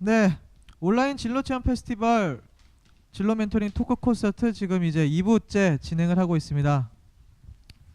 네, 온라인 진로 체험 페스티벌 진로 멘토링 토크 콘서트 지금 이제 2부째 진행을 하고 있습니다.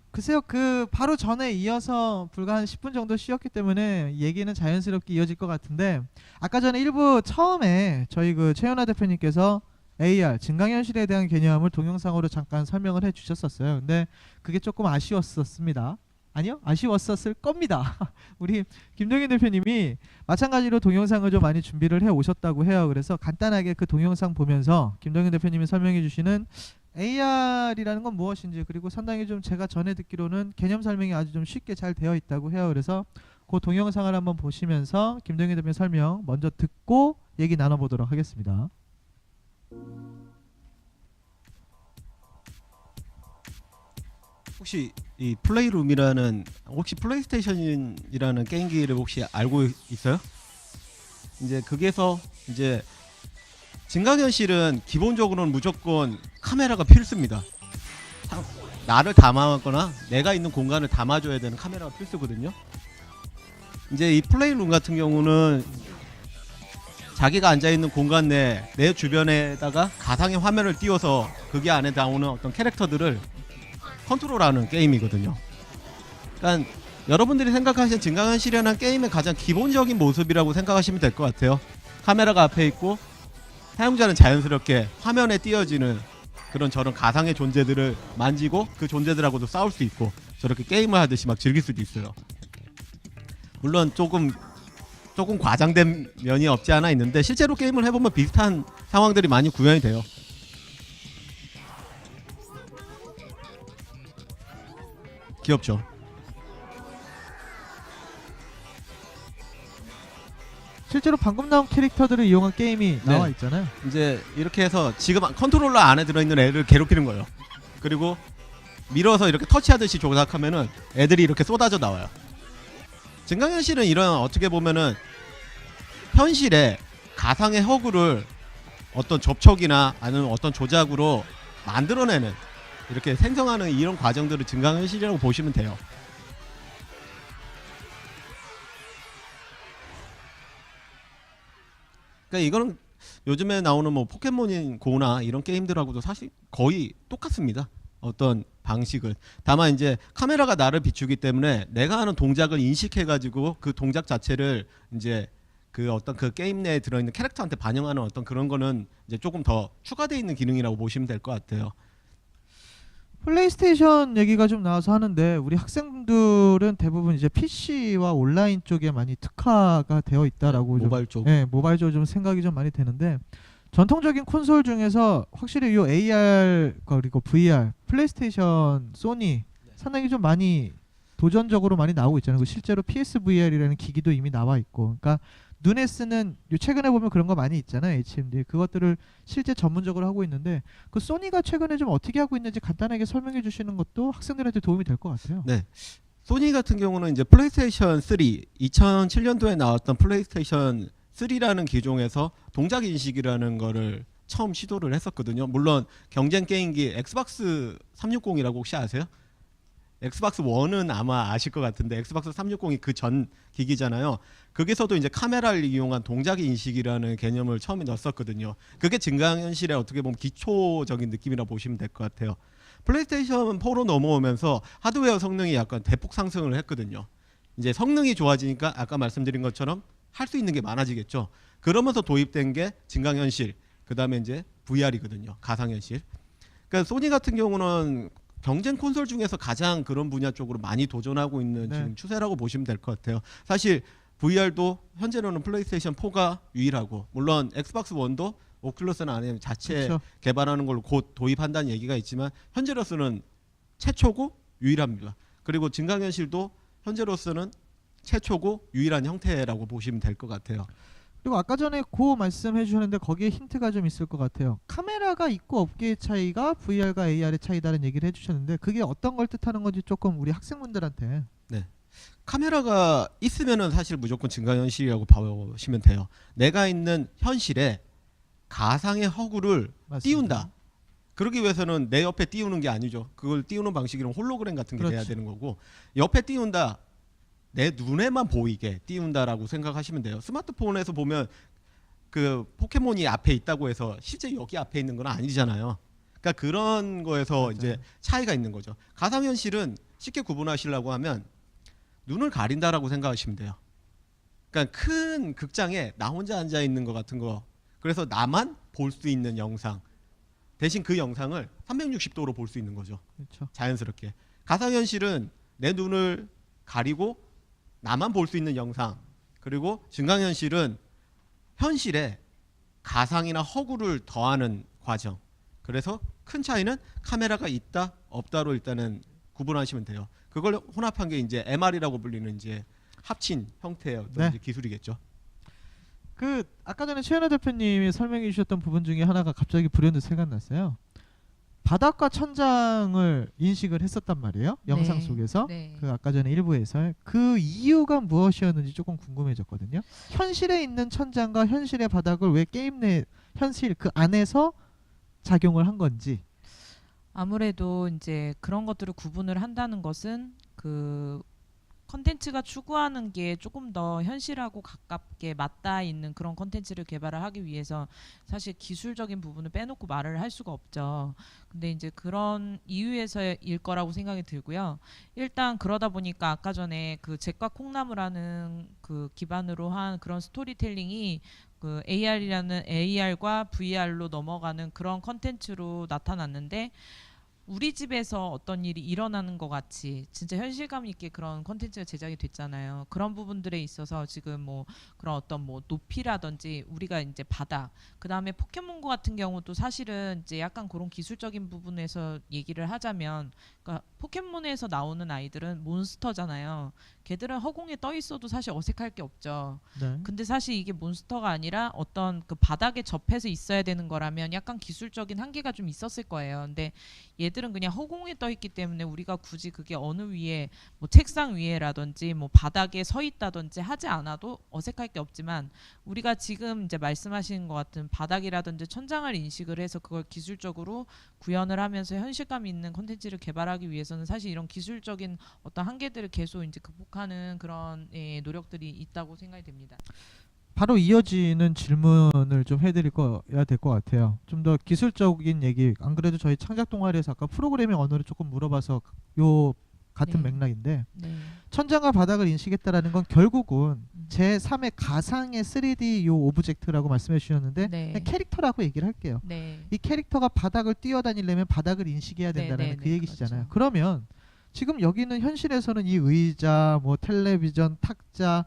글쎄요, 그 바로 전에 이어서 불과 한 10분 정도 쉬었기 때문에 얘기는 자연스럽게 이어질 것 같은데, 아까 전에 1부 처음에 저희 그 최연아 대표님께서 AR 증강현실에 대한 개념을 동영상으로 잠깐 설명을 해주셨었어요. 근데 그게 조금 아쉬웠었습니다. 아니요, 아쉬웠었을 겁니다. 우리 김동현 대표님이 마찬가지로 동영상을 좀 많이 준비를 해 오셨다고 해요. 그래서 간단하게 그 동영상 보면서 김동현 대표님이 설명해 주시는 AR이라는 건 무엇인지, 그리고 상당히 좀 제가 전에 듣기로는 개념 설명이 아주 좀 쉽게 잘 되어 있다고 해요. 그래서 그 동영상을 한번 보시면서 김동현 대표님 설명 먼저 듣고 얘기 나눠보도록 하겠습니다. 혹시 이 플레이룸이라는 혹시 플레이스테이션이라는 게임기를 혹시 알고 있어요? 이제 거기에서 이제 증강현실은 기본적으로는 무조건 카메라가 필수입니다. 나를 담아거나 내가 있는 공간을 담아줘야 되는 카메라가 필수거든요. 이제 이 플레이룸 같은 경우는 자기가 앉아있는 공간 내 주변에다가 가상의 화면을 띄워서 거기 안에 나오는 어떤 캐릭터들을 컨트롤하는 게임이거든요. 그러니까 여러분들이 생각하시는 증강현실이라는 게임의 가장 기본적인 모습이라고 생각하시면 될 것 같아요. 카메라가 앞에 있고 사용자는 자연스럽게 화면에 띄어지는 그런 저런 가상의 존재들을 만지고 그 존재들하고도 싸울 수 있고 저렇게 게임을 하듯이 막 즐길 수도 있어요. 물론 조금 과장된 면이 없지 않아 있는데 실제로 게임을 해보면 비슷한 상황들이 많이 구현이 돼요. 귀엽죠? 실제로 방금 나온 캐릭터들을 이용한 게임이 나와 네. 있잖아요. 이제 이렇게 해서 지금 컨트롤러 안에 들어있는 애를 괴롭히는 거예요. 그리고 밀어서 이렇게 터치하듯이 조작하면은 애들이 이렇게 쏟아져 나와요. 증강현실은 이런 어떻게 보면은 현실에 가상의 허구를 어떤 접촉이나 아니면 어떤 조작으로 만들어내는 이렇게 생성하는 이런 과정들을 증강현실이라고 보시면 돼요. 그러니까 이거는 요즘에 나오는 뭐 포켓몬 고나 이런 게임들하고도 사실 거의 똑같습니다. 어떤 방식은. 다만 이제 카메라가 나를 비추기 때문에 내가 하는 동작을 인식해가지고 그 동작 자체를 이제 그 어떤 그 게임 내에 들어있는 캐릭터한테 반영하는 어떤 그런 거는 이제 조금 더 추가되어 있는 기능이라고 보시면 될 것 같아요. 플레이스테이션 얘기가 좀 나와서 하는데, 우리 학생들은 대부분 이제 PC와 온라인 쪽에 많이 특화가 되어 있다라고 모바일 쪽. 예, 모바일 쪽으로 좀 생각이 좀 많이 되는데, 전통적인 콘솔 중에서 확실히 이 AR 그리고 VR, 플레이스테이션, 소니 상당히 좀 많이 도전적으로 많이 나오고 있잖아요. 실제로 PSVR이라는 기기도 이미 나와 있고, 그러니까 눈에 쓰는 최근에 보면 그런 거 많이 있잖아요. HMD 그것들을 실제 전문적으로 하고 있는데, 그 소니가 최근에 좀 어떻게 하고 있는지 간단하게 설명해 주시는 것도 학생들한테 도움이 될 것 같아요. 네. 소니 같은 경우는 이제 플레이스테이션 3 2007년도에 나왔던 플레이스테이션 3라는 기종에서 동작 인식이라는 거를 처음 시도를 했었거든요. 물론 경쟁 게임기 엑스박스 360이라고 혹시 아세요? 엑스박스 1은 아마 아실 것 같은데 엑스박스 360이 그 전 기기잖아요. 거기서도 이제 카메라를 이용한 동작 인식이라는 개념을 처음에 넣었었거든요. 그게 증강현실의 어떻게 보면 기초적인 느낌이라 보시면 될 것 같아요. 플레이스테이션 4로 넘어오면서 하드웨어 성능이 약간 대폭 상승을 했거든요. 이제 성능이 좋아지니까 아까 말씀드린 것처럼 할 수 있는 게 많아지겠죠. 그러면서 도입된 게 증강현실, 그 다음에 이제 VR이거든요. 가상현실. 그러니까 소니 같은 경우는 경쟁 콘솔 중에서 가장 그런 분야 쪽으로 많이 도전하고 있는 네. 지금 추세라고 보시면 될 것 같아요. 사실 VR도 현재로는 플레이스테이션 4가 유일하고, 물론 엑스박스 1도 오큘러스는 안에 자체 그렇죠. 개발하는 걸로 곧 도입한다는 얘기가 있지만 현재로서는 최초고 유일합니다. 그리고 증강현실도 현재로서는 최초고 유일한 형태라고 보시면 될 것 같아요. 그리고 아까 전에 그 말씀해 주셨는데 거기에 힌트가 좀 있을 것 같아요. 카메라가 있고 없기의 차이가 VR과 AR의 차이다라는 얘기를 해주셨는데, 그게 어떤 걸 뜻하는 건지 조금 우리 학생분들한테. 카메라가 있으면은 사실 무조건 증강현실이라고 보시면 돼요. 내가 있는 현실에 가상의 허구를 맞습니다. 띄운다. 그러기 위해서는 내 옆에 띄우는 게 아니죠. 그걸 띄우는 방식이랑 홀로그램 같은 게 돼야 그렇죠. 되는 거고, 옆에 띄운다. 내 눈에만 보이게 띄운다라고 생각하시면 돼요. 스마트폰에서 보면 그 포켓몬이 앞에 있다고 해서 실제 여기 앞에 있는 건 아니잖아요. 그러니까 그런 거에서 맞아요. 이제 차이가 있는 거죠. 가상현실은 쉽게 구분하시려고 하면 눈을 가린다라고 생각하시면 돼요. 그러니까 큰 극장에 나 혼자 앉아 있는 것 같은 거. 그래서 나만 볼 수 있는 영상. 대신 그 영상을 360도로 볼 수 있는 거죠. 그렇죠. 자연스럽게. 가상현실은 내 눈을 가리고 나만 볼 수 있는 영상. 그리고 증강현실은 현실에 가상이나 허구를 더하는 과정. 그래서 큰 차이는 카메라가 있다 없다로 일단은 구분하시면 돼요. 그걸 혼합한 게 이제 MR이라고 불리는 이제 합친 형태의 어떤 네. 이제 기술이겠죠. 그 아까 전에 최현아 대표님이 설명해 주셨던 부분 중에 하나가 갑자기 불현듯 생각났어요. 바닥과 천장을 인식을 했었단 말이에요. 영상 네. 속에서. 네. 그 아까 전에 일부에서 그 이유가 무엇이었는지 조금 궁금해졌거든요. 현실에 있는 천장과 현실의 바닥을 왜 게임 내 현실 그 안에서 작용을 한 건지. 아무래도 이제 그런 것들을 구분을 한다는 것은 그 컨텐츠가 추구하는 게 조금 더 현실하고 가깝게 맞닿아 있는 그런 컨텐츠를 개발을 하기 위해서 사실 기술적인 부분을 빼놓고 말을 할 수가 없죠. 근데 이제 그런 이유에서일 거라고 생각이 들고요. 일단 그러다 보니까 아까 전에 그 잭과 콩나무라는 그 기반으로 한 그런 스토리텔링이 그 AR과 VR로 넘어가는 그런 컨텐츠로 나타났는데 우리 집에서 어떤 일이 일어나는 것 같이 진짜 현실감 있게 그런 콘텐츠가 제작이 됐잖아요. 그런 부분들에 있어서 지금 뭐 그런 어떤 뭐 높이라든지 우리가 이제 바닥, 그 다음에 포켓몬고 같은 경우도 사실은 이제 약간 그런 기술적인 부분에서 얘기를 하자면, 그러니까 포켓몬에서 나오는 아이들은 몬스터잖아요. 걔들은 허공에 떠 있어도 사실 어색할 게 없죠. 네. 근데 사실 이게 몬스터가 아니라 어떤 그 바닥에 접해서 있어야 되는 거라면 약간 기술적인 한계가 좀 있었을 거예요. 근데 얘들은 그냥 허공에 떠 있기 때문에 우리가 굳이 그게 어느 위에 뭐 책상 위에라든지 뭐 바닥에 서 있다든지 하지 않아도 어색할 게 없지만, 우리가 지금 이제 말씀하시는 것 같은 바닥이라든지 천장을 인식을 해서 그걸 기술적으로 구현을 하면서 현실감 있는 콘텐츠를 개발하기 위해서는 사실 이런 기술적인 어떤 한계들을 계속 이제 극복하는 그런 노력들이 있다고 생각이 됩니다. 바로 이어지는 질문을 좀 해드릴 거야 될 것 같아요. 좀 더 기술적인 얘기. 안 그래도 저희 창작 동아리에서 아까 프로그래밍 언어를 조금 물어봐서 요 같은 네. 맥락인데, 네. 천장과 바닥을 인식했다라는 건 결국은 음. 제3의 가상의 3D 요 오브젝트라고 말씀해 주셨는데 네. 그냥 캐릭터라고 얘기를 할게요. 네. 이 캐릭터가 바닥을 뛰어다니려면 바닥을 인식해야 네, 된다는 네, 그 네, 얘기시잖아요. 그렇죠. 그러면 지금 여기는 현실에서는 이 의자, 뭐 텔레비전, 탁자,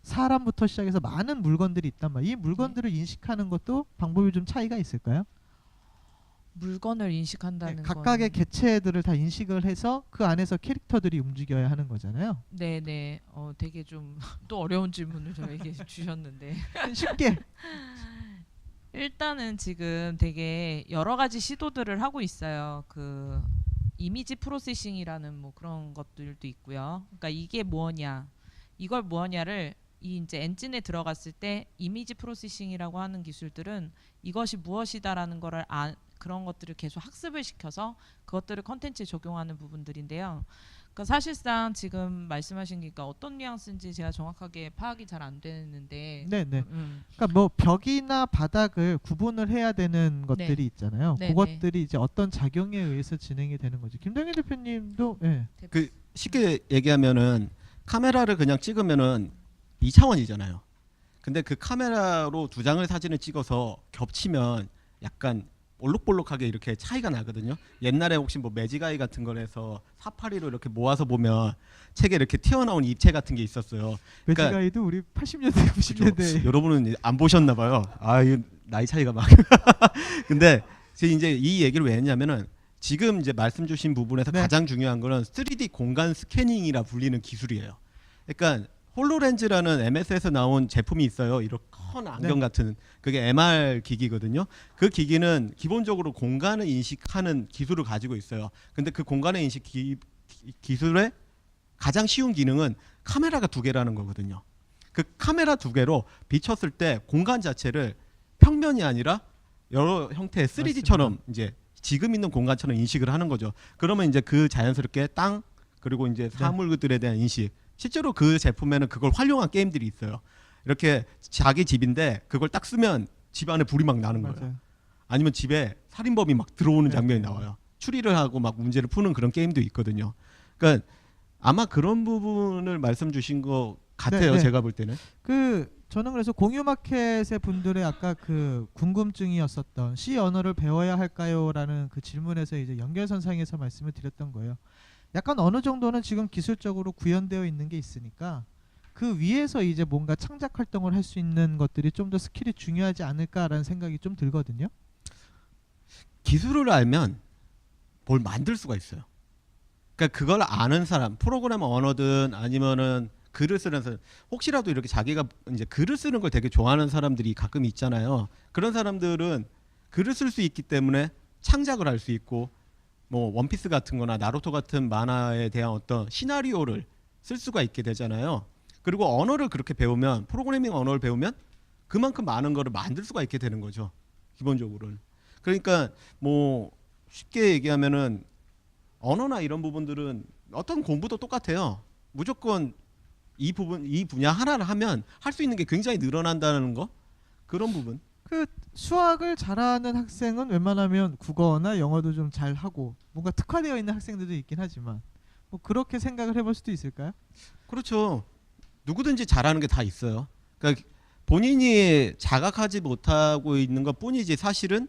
사람부터 시작해서 많은 물건들이 있단 말이에요. 이 물건들을 인식하는 것도 방법이 좀 차이가 있을까요? 물건을 인식한다는 네, 각각의 거는- 개체들을 다 인식을 해서 그 안에서 캐릭터들이 움직여야 하는 거잖아요. 네네. 되게 좀 또 어려운 질문을 저에게 주셨는데 쉽게. 일단은 지금 되게 여러 가지 시도들을 하고 있어요. 그 이미지 프로세싱이라는 뭐 그런 것들도 있고요. 그러니까 이게 뭐냐, 이걸 뭐냐를 이 이제 엔진에 들어갔을 때 이미지 프로세싱이라고 하는 기술들은 이것이 무엇이다라는 거를 그런 것들을 계속 학습을 시켜서 그것들을 컨텐츠에 적용하는 부분들인데요. 그러니까 사실상 지금 말씀하신 게 그러니까 어떤 뉘앙스인지 제가 정확하게 파악이 잘 안 되는데, 네네. 그러니까 뭐 벽이나 바닥을 구분을 해야 되는 것들이 있잖아요. 네, 그것들이 이제 어떤 작용에 의해서 진행이 되는 거지. 김동현 대표님도 예. 그 쉽게 얘기하면은 카메라를 그냥 찍으면은 2차원이잖아요. 근데 그 카메라로 두 장을 사진을 찍어서 겹치면 약간 볼록볼록하게 이렇게 차이가 나거든요. 옛날에 혹시 뭐 매직아이 같은 거에서 사파리로 이렇게 모아서 보면 책에 이렇게 튀어나온 입체 같은 게 있었어요. 그러니까 매직아이도 우리 80년대 90년대 여러분은 안 보셨나 봐요. 아, 이 나이 차이가 막. 근데 제가 이제 이 얘기를 왜 했냐면은 지금 이제 말씀 주신 부분에서 네. 가장 중요한 거는 3D 공간 스캐닝이라 불리는 기술이에요. 그러니까 홀로렌즈라는 MS에서 나온 제품이 있어요. 이렇게 큰 안경 네. 같은, 그게 MR 기기거든요. 그 기기는 기본적으로 공간을 인식하는 기술을 가지고 있어요. 근데 그 공간의 인식 기술의 가장 쉬운 기능은 카메라가 2개라는 거거든요. 그 카메라 2개로 비쳤을 때 공간 자체를 평면이 아니라 여러 형태의 3D처럼 이제 지금 있는 공간처럼 인식을 하는 거죠. 그러면 이제 그 자연스럽게 땅 그리고 이제 사물들에 대한 인식, 실제로 그 제품에는 그걸 활용한 게임들이 있어요. 이렇게 자기 집인데 그걸 딱 쓰면 집 안에 불이 막 나는 거예요. 맞아요. 아니면 집에 살인범이 막 들어오는 네. 장면이 나와요. 추리를 하고 막 문제를 푸는 그런 게임도 있거든요. 그러니까 아마 그런 부분을 말씀 주신 것 같아요. 네, 네. 제가 볼 때는. 저는 그래서 공유마켓의 분들의 아까 그 궁금증이었었던 C 언어를 배워야 할까요라는 그 질문에서 이제 연결선상에서 말씀을 드렸던 거예요. 약간 어느 정도는 지금 기술적으로 구현되어 있는 게 있으니까 그 위에서 이제 뭔가 창작 활동을 할 수 있는 것들이 좀 더 스킬이 중요하지 않을까라는 생각이 좀 들거든요. 기술을 알면 뭘 만들 수가 있어요. 그러니까 그걸 아는 사람, 프로그래머 언어든 아니면은 글을 쓰는 사람, 혹시라도 이렇게 자기가 이제 글을 쓰는 걸 되게 좋아하는 사람들이 가끔 있잖아요. 그런 사람들은 글을 쓸 수 있기 때문에 창작을 할 수 있고, 뭐 원피스 같은 거나 나루토 같은 만화에 대한 어떤 시나리오를 쓸 수가 있게 되잖아요. 그리고 언어를 그렇게 배우면, 프로그래밍 언어를 배우면 그만큼 많은 거를 만들 수가 있게 되는 거죠. 기본적으로는. 그러니까 뭐 쉽게 얘기하면은 언어나 이런 부분들은 어떤 공부도 똑같아요. 무조건 이 분야 하나를 하면 할 수 있는 게 굉장히 늘어난다는 거, 그런 부분. 그 수학을 잘하는 학생은 웬만하면 국어나 영어도 좀 잘하고 뭔가 특화되어 있는 학생들도 있긴 하지만 뭐 그렇게 생각을 해볼 수도 있을까요? 그렇죠. 누구든지 잘하는 게 다 있어요. 그러니까 본인이 자각하지 못하고 있는 것 뿐이지 사실은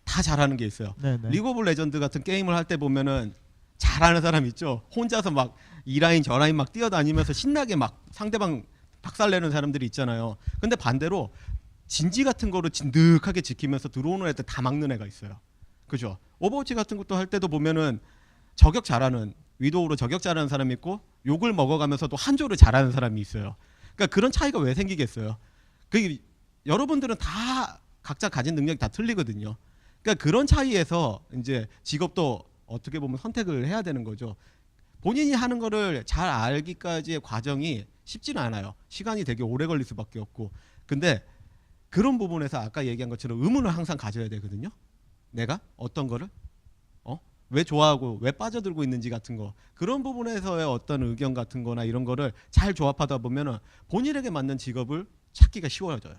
다 잘하는 게 있어요. 네네. 리그 오브 레전드 같은 게임을 할 때 보면은 잘하는 사람 있죠. 혼자서 막 이 라인 저 라인 막 뛰어다니면서 신나게 막 상대방 박살내는 사람들이 있잖아요. 근데 반대로 진지 같은 거로 진득하게 지키면서 들어오는 애들 다 막는 애가 있어요. 그죠? 오버워치 같은 것도 할 때도 보면은 저격 잘하는, 위도우로 저격 잘하는 사람이 있고 욕을 먹어가면서도 한조를 잘하는 사람이 있어요. 그러니까 그런 차이가 왜 생기겠어요? 그 여러분들은 다 각자 가진 능력이 다 틀리거든요. 그러니까 그런 차이에서 이제 직업도 어떻게 보면 선택을 해야 되는 거죠. 본인이 하는 거를 잘 알기까지의 과정이 쉽지는 않아요. 시간이 되게 오래 걸릴 수밖에 없고. 근데 그런 부분에서 아까 얘기한 것처럼 의문을 항상 가져야 되거든요. 내가 어떤 거를 왜 좋아하고 왜 빠져들고 있는지 같은 거, 그런 부분에서의 어떤 의견 같은 거나 이런 거를 잘 조합하다 보면은 본인에게 맞는 직업을 찾기가 쉬워져요.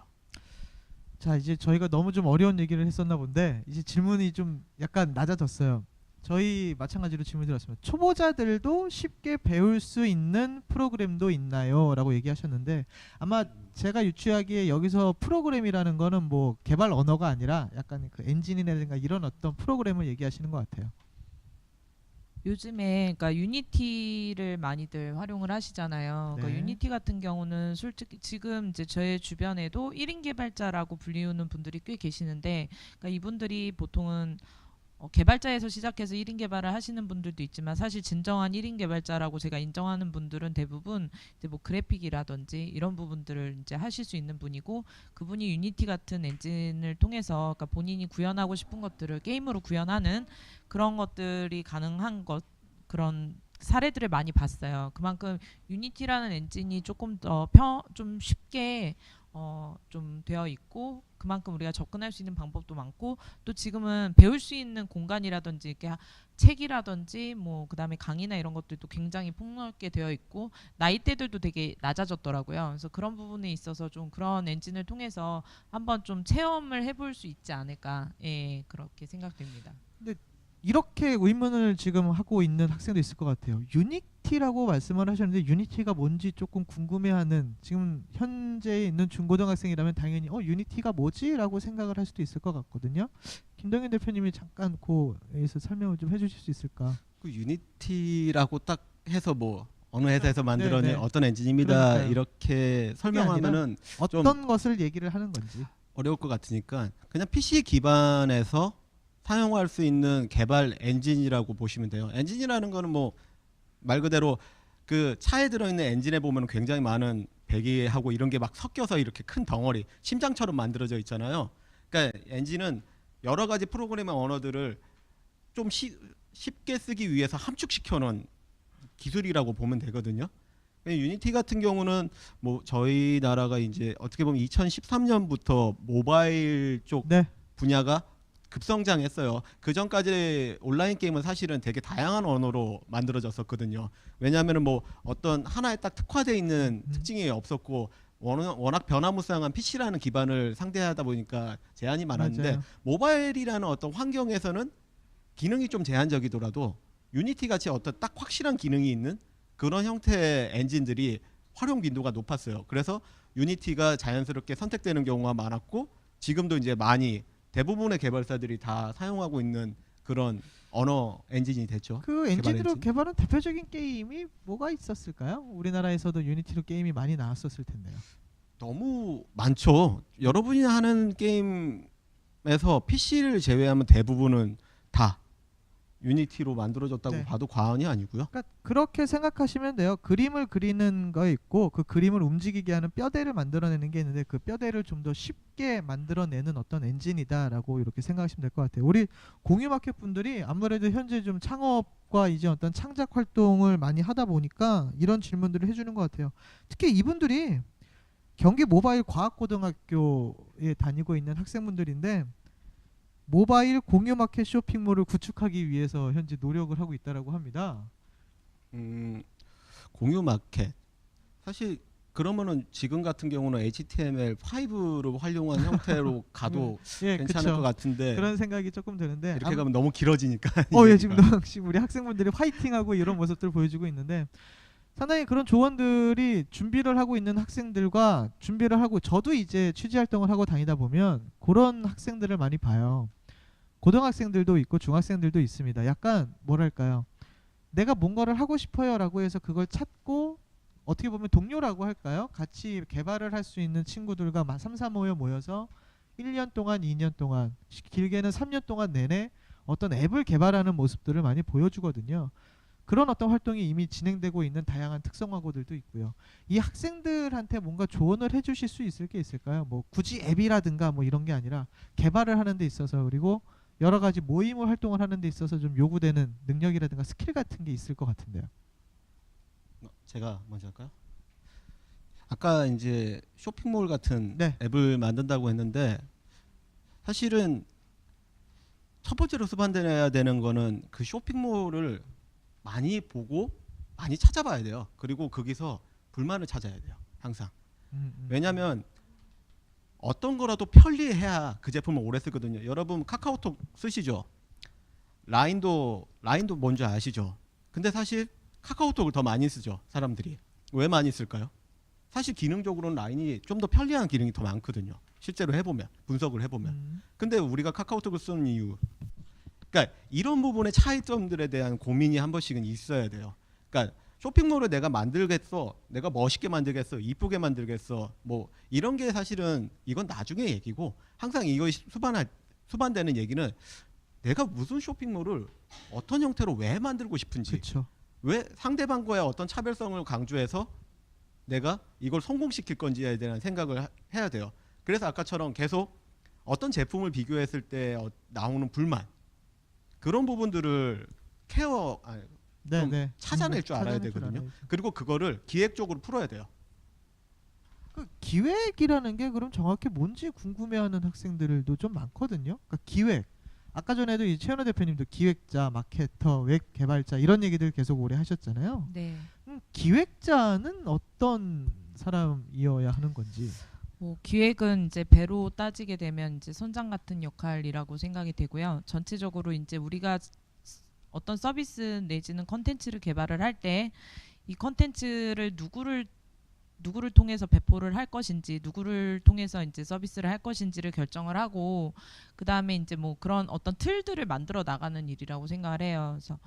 자, 이제 저희가 너무 좀 어려운 얘기를 했었나 본데 이제 질문이 좀 약간 낮아졌어요. 저희 마찬가지로 질문 드렸습니다. 초보자들도 쉽게 배울 수 있는 프로그램도 있나요? 라고 얘기하셨는데 아마 제가 유추하기에 여기서 프로그램이라는 거는 뭐 개발 언어가 아니라 약간 그 엔진이라든가 이런 어떤 프로그램을 얘기하시는 것 같아요. 요즘에 그러니까 유니티를 많이들 활용을 하시잖아요. 네. 그러니까 유니티 같은 경우는 솔직히 지금 이제 저의 주변에도 1인 개발자라고 불리우는 분들이 꽤 계시는데, 그러니까 이분들이 보통은 개발자에서 시작해서 1인 개발을 하시는 분들도 있지만 사실 진정한 1인 개발자라고 제가 인정하는 분들은 대부분 이제 뭐 그래픽이라든지 이런 부분들을 이제 하실 수 있는 분이고, 그분이 유니티 같은 엔진을 통해서 그러니까 본인이 구현하고 싶은 것들을 게임으로 구현하는 그런 것들이 가능한 것, 그런 사례들을 많이 봤어요. 그만큼 유니티라는 엔진이 조금 더 좀 쉽게 좀 되어 있고, 그만큼 우리가 접근할 수 있는 방법도 많고, 또 지금은 배울 수 있는 공간이라든지 이렇게 책이라든지 뭐 그다음에 강의나 이런 것들도 굉장히 폭넓게 되어 있고 나이대들도 되게 낮아졌더라고요. 그래서 그런 부분에 있어서 좀 그런 엔진을 통해서 한번 좀 체험을 해볼 수 있지 않을까, 예, 그렇게 생각됩니다. 이렇게 의문을 지금 하고 있는 학생도 있을 것 같아요. 유니티라고 말씀을 하셨는데 유니티가 뭔지 조금 궁금해하는, 지금 현재 있는 중고등학생이라면 당연히 유니티가 뭐지? 라고 생각을 할 수도 있을 것 같거든요. 김동현 대표님이 잠깐 그에서 설명을 좀 해주실 수 있을까? 그 유니티라고 딱 해서 뭐 어느 회사에서 만들어낸 네, 네. 어떤 엔진입니다. 그러니까요. 이렇게 설명하면은 어떤 것을 얘기를 하는 건지. 어려울 것 같으니까 그냥 PC 기반에서 사용할 수 있는 개발 엔진이라고 보시면 돼요. 엔진이라는 거는 뭐 말 그대로 그 차에 들어있는 엔진에 보면 굉장히 많은 배기하고 이런 게 막 섞여서 이렇게 큰 덩어리, 심장처럼 만들어져 있잖아요. 그러니까 엔진은 여러 가지 프로그래밍 언어들을 좀 쉽게 쓰기 위해서 함축시켜 놓은 기술이라고 보면 되거든요. 유니티 같은 경우는 뭐 저희 나라가 이제 어떻게 보면 2013년부터 모바일 쪽 네. 분야가 급성장했어요. 그 전까지 온라인 게임은 사실은 되게 다양한 언어로 만들어졌었거든요. 왜냐하면 뭐 어떤 하나에 딱 특화되어 있는 특징이 없었고 워낙 변화무쌍한 PC라는 기반을 상대하다 보니까 제한이 많았는데 맞아요. 모바일이라는 어떤 환경에서는 기능이 좀 제한적이더라도 유니티 같이 어떤 딱 확실한 기능이 있는 그런 형태의 엔진들이 활용 빈도가 높았어요. 그래서 유니티가 자연스럽게 선택되는 경우가 많았고 지금도 이제 많이 대부분의 개발사들이 다 사용하고 있는 그런 언어 엔진이 됐죠. 그 엔진으로 엔진? 개발한 대표적인 게임이 뭐가 있었을까요? 우리나라에서도 유니티로 게임이 많이 나왔었을 텐데요. 너무 많죠. 여러분이 하는 게임에서 PC를 제외하면 대부분은 다 유니티로 만들어졌다고 네. 봐도 과언이 아니고요. 그러니까 그렇게 생각하시면 돼요. 그림을 그리는 거 있고 그 그림을 움직이게 하는 뼈대를 만들어내는 게 있는데 그 뼈대를 좀 더 쉽게 만들어내는 어떤 엔진이다라고 이렇게 생각하시면 될 것 같아요. 우리 공유마켓 분들이 아무래도 현재 좀 창업과 이제 어떤 창작 활동을 많이 하다 보니까 이런 질문들을 해주는 것 같아요. 특히 이분들이 경기 모바일 과학고등학교에 다니고 있는 학생분들인데 모바일 공유마켓 쇼핑몰을 구축하기 위해서 현재 노력을 하고 있다라고 합니다. 공유 마켓 사실 그러면은 지금 같은 경우는 HTML5를 활용한 형태로 가도 예, 괜찮을 것 그쵸. 같은데 그런 생각이 조금 드는데 이렇게 가면 너무 길어지니까. 예, 지금 우리 학생분들이 화이팅하고 이런 모습들 보여주고 있는데 상당히 그런 조언들이 준비를 하고 있는 학생들과 준비를 하고 저도 이제 취재 활동을 하고 다니다 보면 그런 학생들을 많이 봐요. 고등학생들도 있고 중학생들도 있습니다. 약간 뭐랄까요? 내가 뭔가를 하고 싶어요라고 해서 그걸 찾고 어떻게 보면 동료라고 할까요? 같이 개발을 할 수 있는 친구들과 3, 4 모여서 1년 동안, 2년 동안, 길게는 3년 동안 내내 어떤 앱을 개발하는 모습들을 많이 보여주거든요. 그런 어떤 활동이 이미 진행되고 있는 다양한 특성화고들도 있고요. 이 학생들한테 뭔가 조언을 해주실 수 있을 게 있을까요? 뭐 굳이 앱이라든가 뭐 이런 게 아니라 개발을 하는 데 있어서 그리고 여러 가지 모임 활동을 하는 데 있어서 좀 요구되는 능력이라든가 스킬 같은 게 있을 것 같은데요. 제가 먼저 할까요? 아까 이제 쇼핑몰 같은 네. 앱을 만든다고 했는데 사실은 첫 번째로 수반돼야 되는 거는 그 쇼핑몰을 많이 보고 많이 찾아봐야 돼요. 그리고 거기서 불만을 찾아야 돼요. 항상. 왜냐하면 어떤 거라도 편리해야 그 제품을 오래 쓰거든요. 여러분 카카오톡 쓰시죠? 라인도 뭔지 아시죠? 근데 사실 카카오톡을 더 많이 쓰죠. 사람들이. 왜 많이 쓸까요? 사실 기능적으로는 라인이 좀 더 편리한 기능이 더 많거든요. 실제로 해보면 분석을 해보면. 근데 우리가 카카오톡을 쓰는 이유 그러니까 이런 부분의 차이점들에 대한 고민이 한 번씩은 있어야 돼요. 그러니까 쇼핑몰을 내가 만들겠어, 내가 멋있게 만들겠어, 이쁘게 만들겠어, 뭐 이런 게 사실은 이건 나중에 얘기고 항상 이거 수반되는 얘기는 내가 무슨 쇼핑몰을 어떤 형태로 왜 만들고 싶은지, 그렇죠. 왜 상대방과의 어떤 차별성을 강조해서 내가 이걸 성공시킬 건지에 대한 생각을 해야 돼요. 그래서 아까처럼 계속 어떤 제품을 비교했을 때 나오는 불만 그런 부분들을 좀 찾아낼 줄 알아야 되거든요. 그리고 그거를 기획적으로 풀어야 돼요. 그 기획이라는 게 그럼 정확히 뭔지 궁금해하는 학생들도 좀 많거든요. 그러니까 기획. 아까 전에도 이 최현우 대표님도 기획자, 마케터, 웹 개발자 이런 얘기들 계속 오래 하셨잖아요. 네. 기획자는 어떤 사람이어야 하는 건지. 뭐 기획은 이제 배로 따지게 되면 이제 선장 같은 역할이라고 생각이 되고요. 전체적으로 이제 우리가 어떤 서비스 내지는 컨텐츠를 개발을 할 때 이 컨텐츠를 누구를 통해서 배포를 할 것인지, 누구를 통해서 이제 서비스를 할 것인지를 결정을 하고, 그 다음에 이제 뭐 그런 어떤 틀들을 만들어 나가는 일이라고 생각을 해요. 그래서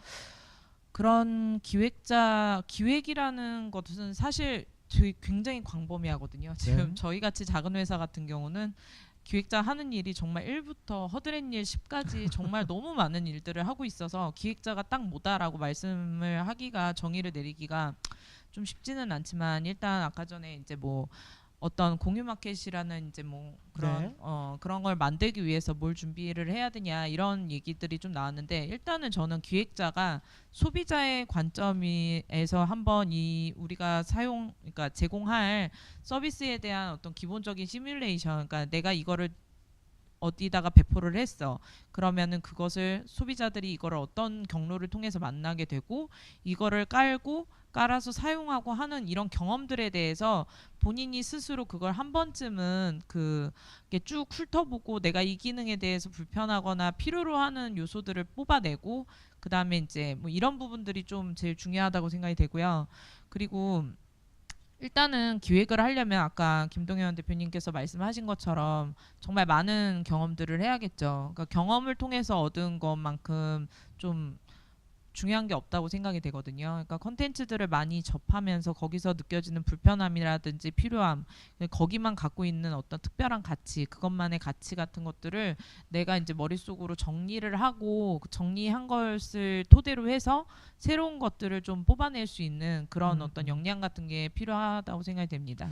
그런 기획이라는 것은 사실 굉장히 광범위하거든요. 지금 네. 저희 같이 작은 회사 같은 경우는 기획자 하는 일이 정말 1부터 허드렛 일 10까지 정말 너무 많은 일들을 하고 있어서 기획자가 딱 뭐다라고 말씀을 하기가 정의를 내리기가 좀 쉽지는 않지만 일단 아까 전에 이제 뭐 어떤 공유 마켓이라는 이제 뭐 그런 네. 그런 걸 만들기 위해서 뭘 준비를 해야 되냐 이런 얘기들이 좀 나왔는데 일단은 저는 기획자가 소비자의 관점에서 한번 이 우리가 그러니까 제공할 서비스에 대한 어떤 기본적인 시뮬레이션, 그러니까 내가 이거를 어디다가 배포를 했어. 그러면은 그것을 소비자들이 이거를 어떤 경로를 통해서 만나게 되고 이거를 깔고 깔아서 사용하고 하는 이런 경험들에 대해서 본인이 스스로 그걸 한 번쯤은 그게 쭉 훑어보고 내가 이 기능에 대해서 불편하거나 필요로 하는 요소들을 뽑아내고 그 다음에 이제 뭐 이런 부분들이 좀 제일 중요하다고 생각이 되고요. 그리고 일단은 기획을 하려면 아까 김동현 대표님께서 말씀하신 것처럼 정말 많은 경험들을 해야겠죠. 그러니까 경험을 통해서 얻은 것만큼 좀 중요한 게 없다고 생각이 되거든요. 그러니까 컨텐츠들을 많이 접하면서 거기서 느껴지는 불편함이라든지 필요함, 거기만 갖고 있는 어떤 특별한 가치, 그것만의 가치 같은 것들을 내가 이제 머릿속으로 정리를 하고 그 정리한 것을 토대로 해서 새로운 것들을 좀 뽑아낼 수 있는 그런 어떤 역량 같은 게 필요하다고 생각이 됩니다.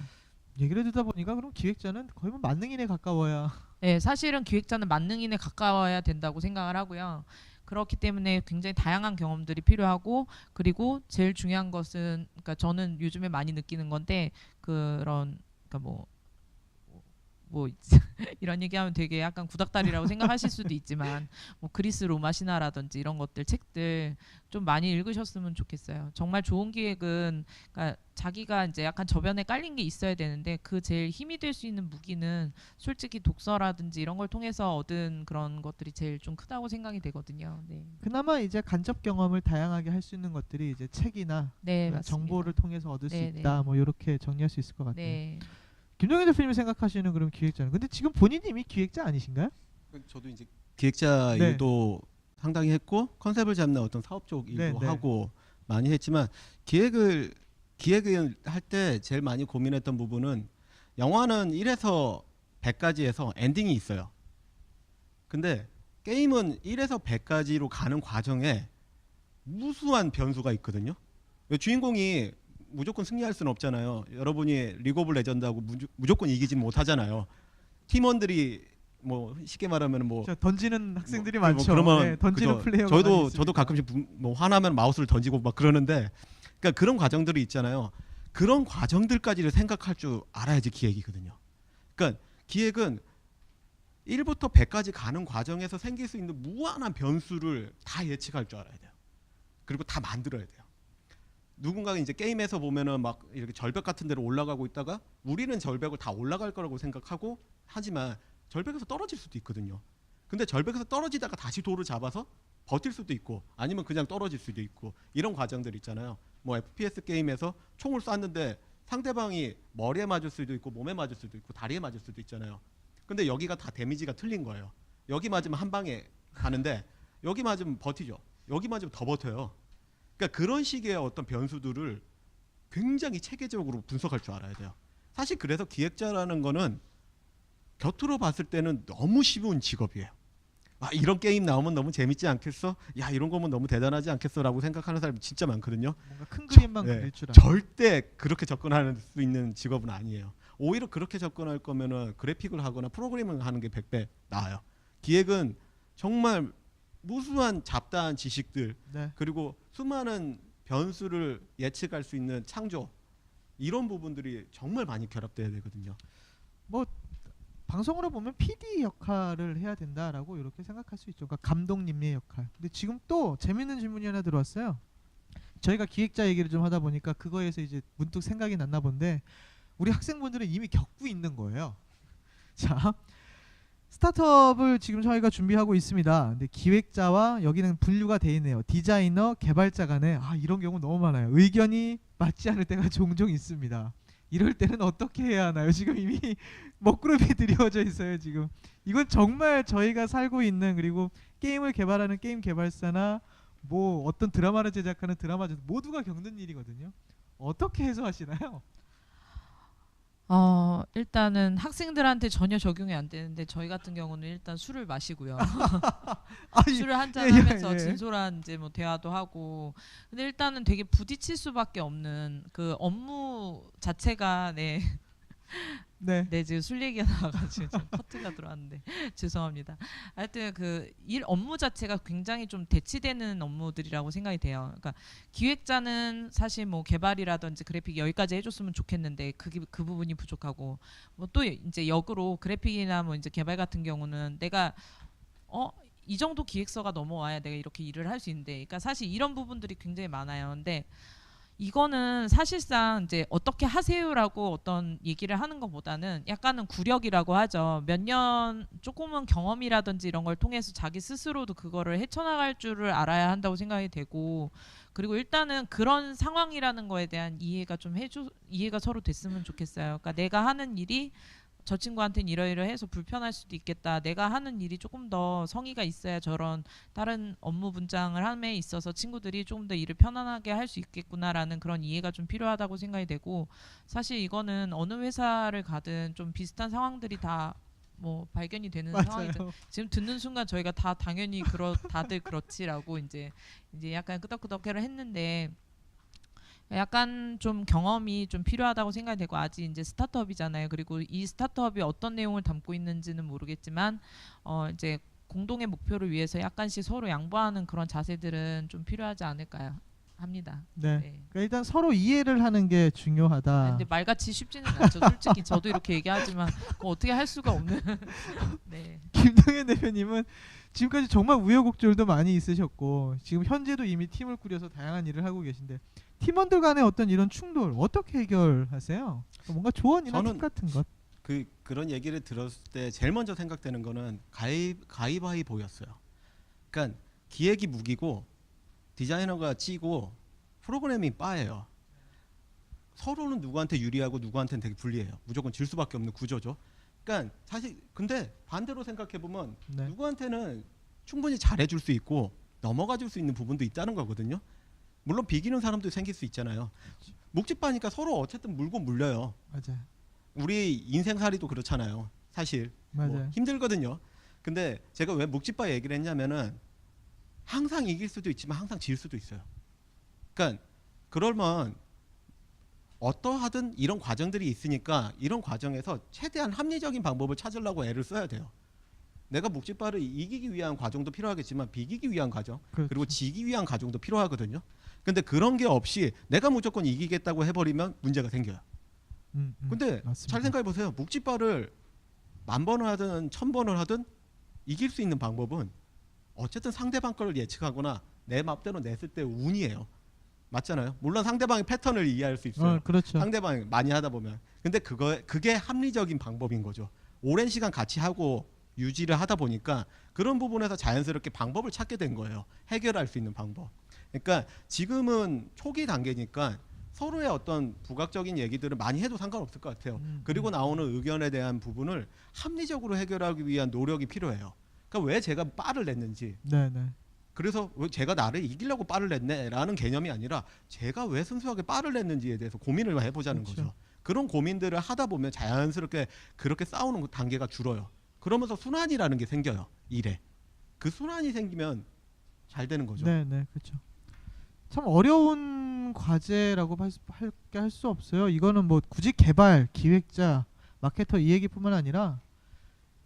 얘기를 듣다 보니까 그럼 기획자는 거의 뭐 만능인에 가까워야. 네, 사실은 기획자는 만능인에 가까워야 된다고 생각을 하고요. 그렇기 때문에 굉장히 다양한 경험들이 필요하고 그리고 제일 중요한 것은 그러니까 저는 요즘에 많이 느끼는 건데 그런 그러니까 뭐 이런 얘기하면 되게 약간 구닥다리라고 생각하실 수도 있지만 뭐 그리스 로마 신화라든지 이런 것들 책들 좀 많이 읽으셨으면 좋겠어요. 정말 좋은 기획은 그러니까 자기가 이제 약간 저변에 깔린 게 있어야 되는데 그 제일 힘이 될 수 있는 무기는 솔직히 독서라든지 이런 걸 통해서 얻은 그런 것들이 제일 좀 크다고 생각이 되거든요. 네, 그나마 이제 간접 경험을 다양하게 할 수 있는 것들이 이제 책이나 네 그런 맞습니다. 정보를 통해서 얻을 수 네, 네. 있다. 뭐 이렇게 정리할 수 있을 것 같아요. 네. 김동현 대표님이 생각하시는 그럼 기획자는 근데 지금 본인이 이미 기획자 아니신가요? 저도 이제 기획자 네. 일도 상당히 했고 컨셉을 잡는 어떤 사업적 일도 네. 하고 많이 했지만 기획을 할 때 제일 많이 고민했던 부분은 영화는 1에서 100까지 해서 엔딩이 있어요. 근데 게임은 1에서 100까지로 가는 과정에 무수한 변수가 있거든요. 주인공이 무조건 승리할 수는 없잖아요. 여러분이 리그 오브 레전드하고 무조건 이기진 못하잖아요. 팀원들이 뭐 쉽게 말하면 뭐 저 던지는 학생들이 뭐 많죠. 그러면 네, 던지는 그죠. 플레이어가 많이 저도 있으니까. 가끔씩 뭐 화나면 마우스를 던지고 막 그러는데 그러니까 그런 과정들이 있잖아요. 그런 과정들까지를 생각할 줄 알아야지 기획이거든요. 그러니까 기획은 1부터 100까지 가는 과정에서 생길 수 있는 무한한 변수를 다 예측할 줄 알아야 돼요. 그리고 다 만들어야 돼요. 누군가가 이제 게임에서 보면은 막 이렇게 절벽 같은 데로 올라가고 있다가 우리는 절벽을 다 올라갈 거라고 생각하고 하지만 절벽에서 떨어질 수도 있거든요. 근데 절벽에서 떨어지다가 다시 돌을 잡아서 버틸 수도 있고 아니면 그냥 떨어질 수도 있고 이런 과정들 있잖아요. 뭐 FPS 게임에서 총을 쐈는데 상대방이 머리에 맞을 수도 있고 몸에 맞을 수도 있고 다리에 맞을 수도 있잖아요. 근데 여기가 다 데미지가 틀린 거예요. 여기 맞으면 한 방에 가는데 여기 맞으면 버티죠. 여기 맞으면 더 버텨요. 그러니까 그런 식의 어떤 변수들을 굉장히 체계적으로 분석할 줄 알아야 돼요. 사실 그래서 기획자라는 거는 겉으로 봤을 때는 너무 쉬운 직업이에요. 아, 이런 게임 나오면 너무 재밌지 않겠어? 야, 이런 거면 너무 대단하지 않겠어? 라고 생각하는 사람이 진짜 많거든요. 뭔가 큰 그림만 네, 그릴 줄 알아요. 절대 그렇게 접근할 수 있는 직업은 아니에요. 오히려 그렇게 접근할 거면은 그래픽을 하거나 프로그래밍을 하는 게 100배 나아요. 기획은 정말 무수한 잡다한 지식들 네. 그리고 수많은 변수를 예측할 수 있는 창조 이런 부분들이 정말 많이 결합돼야 되거든요. 뭐 방송으로 보면 PD 역할을 해야 된다라고 이렇게 생각할 수 있죠. 그러니까 감독님의 역할. 근데 지금 또 재밌는 질문이 하나 들어왔어요. 저희가 기획자 얘기를 좀 하다 보니까 그거에서 이제 문득 생각이 났나 본데 우리 학생분들은 이미 겪고 있는 거예요. 자, 스타트업을 지금 저희가 준비하고 있습니다. 근데 기획자와 여기는 분류가 돼 있네요. 디자이너, 개발자 간에 이런 경우 너무 많아요. 의견이 맞지 않을 때가 종종 있습니다. 이럴 때는 어떻게 해야 하나요? 지금 이미 먹구름이 드리워져 있어요. 지금 이건 정말 저희가 살고 있는 그리고 게임을 개발하는 게임 개발사나 뭐 어떤 드라마를 제작하는 드라마제 모두가 겪는 일이거든요. 어떻게 해소하시나요? 일단은 학생들한테 전혀 적용이 안 되는데 저희 같은 경우는 일단 술을 마시고요. 술을 한잔 하면서 진솔한 이제 뭐 대화도 하고. 근데 일단은 되게 부딪힐 수밖에 없는 그 업무 자체가 네. 네. 네, 지금 술 얘기가 나와가지고 지금 커트가 들어왔는데 죄송합니다. 하여튼 그 일 업무 자체가 굉장히 좀 대치되는 업무들이라고 생각이 돼요. 그러니까 기획자는 사실 뭐 개발이라든지 그래픽 여기까지 해줬으면 좋겠는데 그 부분이 부족하고 뭐 또 이제 역으로 그래픽이나 뭐 이제 개발 같은 경우는 내가 이 정도 기획서가 넘어와야 내가 이렇게 일을 할 수 있는데, 그러니까 사실 이런 부분들이 굉장히 많아요. 근데 이거는 사실상 이제 어떻게 하세요라고 어떤 얘기를 하는 것보다는 약간은 구력이라고 하죠. 몇 년 조금은 경험이라든지 이런 걸 통해서 자기 스스로도 그거를 헤쳐나갈 줄을 알아야 한다고 생각이 되고, 그리고 일단은 그런 상황이라는 거에 대한 이해가 서로 됐으면 좋겠어요. 그러니까 내가 하는 일이 저 친구한테는 이러이러해서 불편할 수도 있겠다. 내가 하는 일이 조금 더 성의가 있어야 저런 다른 업무 분장을 함에 있어서 친구들이 조금 더 일을 편안하게 할 수 있겠구나라는 그런 이해가 좀 필요하다고 생각이 되고, 사실 이거는 어느 회사를 가든 좀 비슷한 상황들이 다 뭐 발견이 되는 상황이죠. 맞아요. 지금 듣는 순간 저희가 다 당연히 다들 그렇지라고 이제 약간 끄덕끄덕해를 했는데, 약간 좀 경험이 좀 필요하다고 생각이 되고, 아직 이제 스타트업이잖아요. 그리고 이 스타트업이 어떤 내용을 담고 있는지는 모르겠지만 이제 공동의 목표를 위해서 약간씩 서로 양보하는 그런 자세들은 좀 필요하지 않을까 합니다. 네. 네. 그러니까 일단 서로 이해를 하는 게 중요하다. 근데 말같이 쉽지는 않죠. 솔직히 저도 이렇게 얘기하지만 뭐 어떻게 할 수가 없는. 네. 김동현 대표님은 지금까지 정말 우여곡절도 많이 있으셨고 지금 현재도 이미 팀을 꾸려서 다양한 일을 하고 계신데 팀원들 간의 어떤 이런 충돌 어떻게 해결하세요? 뭔가 조언이나 저는 팁 같은 것. 그런 얘기를 들었을 때 제일 먼저 생각되는 거는 가위바위보였어요. 그러니까 기획이 무기고 디자이너가 찌고 프로그래밍 바예요. 서로는 누구한테 유리하고 누구한테는 되게 불리해요. 무조건 질 수밖에 없는 구조죠. 그러니까 사실 근데 반대로 생각해 보면 네. 누구한테는 충분히 잘해줄 수 있고 넘어가줄 수 있는 부분도 있다는 거거든요. 물론 비기는 사람도 생길 수 있잖아요. 묵직바니까 서로 어쨌든 물고 물려요. 맞아요. 우리 인생살이도 그렇잖아요. 사실 맞아요. 뭐 힘들거든요. 근데 제가 왜 묵직바 얘기를 했냐면은 항상 이길 수도 있지만 항상 질 수도 있어요. 그러니까 그러면 어떠하든 이런 과정들이 있으니까 이런 과정에서 최대한 합리적인 방법을 찾으려고 애를 써야 돼요. 내가 묵직바를 이기기 위한 과정도 필요하겠지만 비기기 위한 과정 그렇죠. 그리고 지기 위한 과정도 필요하거든요. 근데 그런 게 없이 내가 무조건 이기겠다고 해버리면 문제가 생겨요. 근데 맞습니다. 잘 생각해 보세요. 묵직바를 1000번을 하든 1000번을 하든 이길 수 있는 방법은 어쨌든 상대방 걸 예측하거나 내 맘대로 냈을 때 운이에요. 맞잖아요. 물론 상대방의 패턴을 이해할 수 있어요. 그렇죠. 상대방이 많이 하다 보면. 근데 그게 합리적인 방법인 거죠. 오랜 시간 같이 하고 유지를 하다 보니까 그런 부분에서 자연스럽게 방법을 찾게 된 거예요. 해결할 수 있는 방법. 그러니까 지금은 초기 단계니까 서로의 어떤 부각적인 얘기들을 많이 해도 상관없을 것 같아요. 그리고 나오는 의견에 대한 부분을 합리적으로 해결하기 위한 노력이 필요해요. 그러니까 왜 제가 빠를 냈는지, 네네. 그래서 왜 제가 나를 이기려고 빠를 냈네라는 개념이 아니라 제가 왜 순수하게 빠를 냈는지에 대해서 고민을 해보자는 그렇죠. 거죠. 그런 고민들을 하다 보면 자연스럽게 그렇게 싸우는 단계가 줄어요. 그러면서 순환이라는 게 생겨요. 일에. 그 순환이 생기면 잘 되는 거죠. 네네. 그렇죠. 참 어려운 과제라고 할 수 없어요. 이거는 뭐 굳이 개발, 기획자, 마케터 이 얘기뿐만 아니라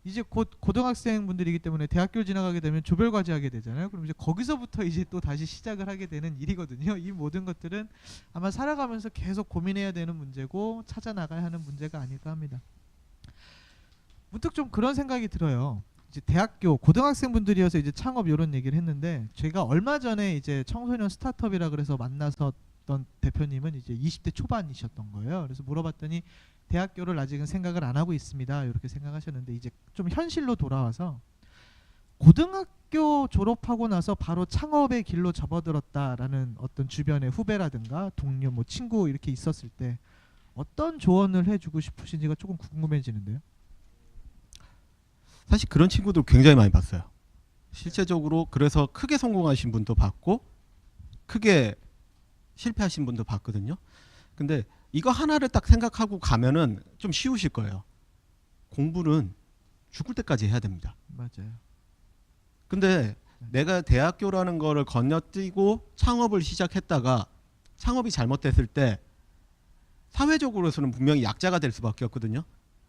이제 곧 고등학생 분들이기 때문에 대학교를 지나가게 되면 조별 과제 하게 되잖아요. 그럼 이제 거기서부터 이제 또 다시 시작을 하게 되는 일이거든요. 이 모든 것들은 아마 살아가면서 계속 고민해야 되는 문제고 찾아 나가야 하는 문제가 아닐까 합니다. 문득 좀 그런 생각이 들어요. 이제 대학교 고등학생 분들이어서 이제 창업 이런 얘기를 했는데 제가 얼마 전에 이제 청소년 스타트업이라 그래서 만나섰던 대표님은 이제 20대 초반이셨던 거예요. 그래서 물어봤더니 대학교를 아직은 생각을 안 하고 있습니다. 이렇게 생각하셨는데 이제 좀 현실로 돌아와서 고등학교 졸업하고 나서 바로 창업의 길로 접어들었다라는 어떤 주변의 후배라든가 동료, 뭐 친구 이렇게 있었을 때 어떤 조언을 해주고 싶으신지가 조금 궁금해지는데요. 사실 그런 친구들 굉장히 많이 봤어요. 실제적으로 그래서 크게 성공하신 분도 봤고 크게 실패하신 분도 봤거든요. 근데 이거 하나를 딱 생각하고 가면은 좀 쉬우실 거예요. 공부는 죽을 때까지 해야 됩니다. 맞아요. 근데 내가 대학교라는 거를 건너뛰고 창업을 시작했다가 창업이 잘못됐을 때 사회적으로서는 분명히 약자가 될 수밖에 없거든요.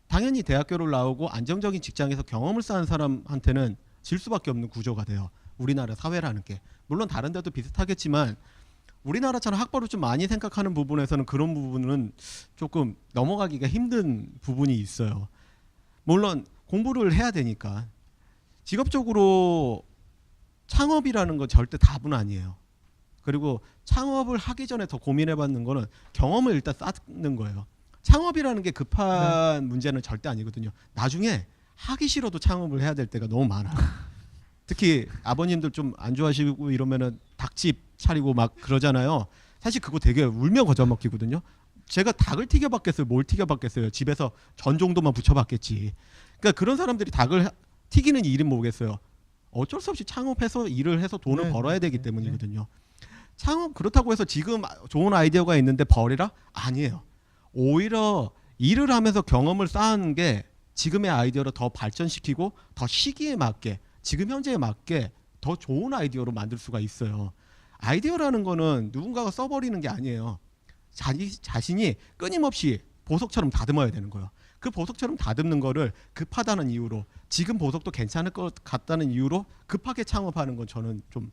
당연히 대학교를 나오고 안정적인 직장에서 경험을 쌓은 사람한테는 질 수밖에 없는 구조가 돼요. 우리나라 사회라는 게. 물론 다른 데도 비슷하겠지만 우리나라처럼 학벌을 좀 많이 생각하는 부분에서는 그런 부분은 조금 넘어가기가 힘든 부분이 있어요. 물론 공부를 해야 되니까. 직업적으로 창업이라는 건 절대 답은 아니에요. 그리고 창업을 하기 전에 더 고민해봤는 거는 경험을 일단 쌓는 거예요. 창업이라는 게 급한 문제는 절대 아니거든요. 나중에 하기 싫어도 창업을 해야 될 때가 너무 많아요. 특히 아버님들 좀 안 좋아하시고 이러면은 닭집 차리고 막 그러잖아요. 사실 그거 되게 울며 거저 먹기거든요. 제가 닭을 튀겨봤겠어요? 뭘 튀겨봤겠어요? 집에서 전 정도만 부쳐봤겠지. 그러니까 그런 사람들이 닭을 튀기는 일이 뭐겠어요? 어쩔 수 없이 창업해서 일을 해서 돈을 네, 벌어야 되기 네, 때문이거든요. 창업 그렇다고 해서 지금 좋은 아이디어가 있는데 버리라? 아니에요. 오히려 일을 하면서 경험을 쌓은 게 지금의 아이디어를 더 발전시키고 더 시기에 맞게 지금 현재에 맞게 더 좋은 아이디어로 만들 수가 있어요. 아이디어라는 거는 누군가가 써버리는 게 아니에요. 자신이 끊임없이 보석처럼 다듬어야 되는 거예요. 그 보석처럼 다듬는 거를 급하다는 이유로 지금 보석도 괜찮을 것 같다는 이유로 급하게 창업하는 건 저는 좀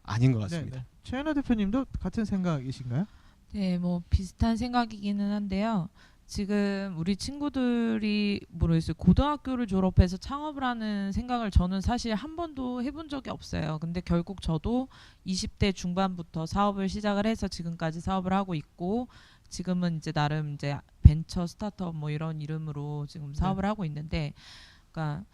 아닌 것 같습니다. 네. 최연아 대표님도 같은 생각이신가요? 네, 뭐 비슷한 생각이기는 한데요. 지금 우리 친구들이 모르겠어요. 고등학교를 졸업해서 창업을 하는 생각을 저는 사실 한 번도 해본 적이 없어요. 근데 결국 저도 20대 중반부터 사업을 시작을 해서 지금까지 사업을 하고 있고 지금은 이제 나름 이제 벤처 스타트업 뭐 이런 이름으로 지금 사업을 하고 있는데 그러니까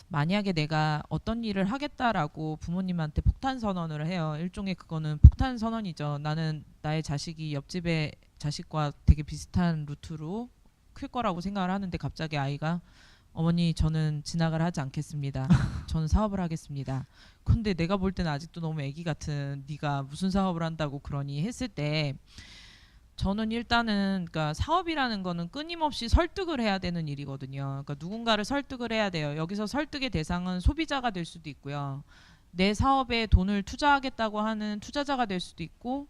만약에 내가 어떤 일을 하겠다라고 부모님한테 폭탄 선언을 해요. 일종의 그거는 폭탄 선언이죠. 나는 나의 자식이 옆집의 자식과 되게 비슷한 루트로 클 거라고 생각을 하는데 갑자기 아이가 어머니 저는 진학을 하지 않겠습니다. 저는 사업을 하겠습니다. 근데 내가 볼 때는 아직도 너무 애기 같은 네가 무슨 사업을 한다고 그러니 했을 때 저는 일단은 그러니까 사업이라는 거는 끊임없이 설득을 해야 되는 일이거든요. 그러니까 누군가를 설득을 해야 돼요. 여기서 설득의 대상은 소비자가 될 수도 있고요. 내 사업에 돈을 투자하겠다고 하는 투자자가 될 수도 있고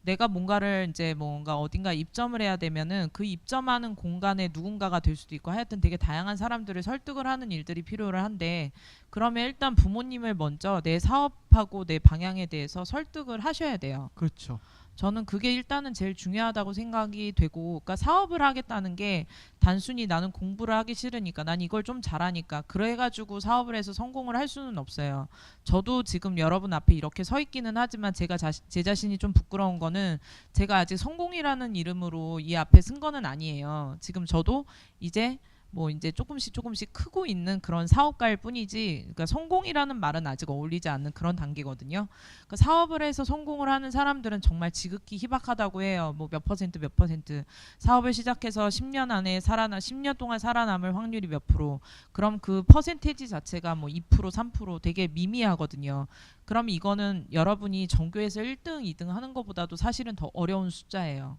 내가 뭔가를 이제 뭔가 어딘가 입점을 해야 되면은 그 입점하는 공간에 누군가가 될 수도 있고 하여튼 되게 다양한 사람들을 설득을 하는 일들이 필요를 한데 그러면 일단 부모님을 먼저 내 사업하고 내 방향에 대해서 설득을 하셔야 돼요. 그렇죠. 저는 그게 일단은 제일 중요하다고 생각이 되고 그러니까 사업을 하겠다는 게 단순히 나는 공부를 하기 싫으니까 난 이걸 좀 잘하니까 그래가지고 사업을 해서 성공을 할 수는 없어요. 저도 지금 여러분 앞에 이렇게 서 있기는 하지만 제 자신이 좀 부끄러운 거는 제가 아직 성공이라는 이름으로 이 앞에 쓴 거는 아니에요. 지금 저도 이제 뭐 이제 조금씩 크고 있는 그런 사업가일 뿐이지 그러니까 성공이라는 말은 아직 어울리지 않는 그런 단계거든요. 그러니까 사업을 해서 성공을 하는 사람들은 정말 지극히 희박하다고 해요. 뭐 몇 퍼센트 사업을 시작해서 10년 안에 10년 동안 살아남을 확률이 몇 프로 그럼 그 퍼센테이지 자체가 뭐 2% 3% 되게 미미하거든요. 그럼 이거는 여러분이 전교에서 1등 2등 하는 것보다도 사실은 더 어려운 숫자예요.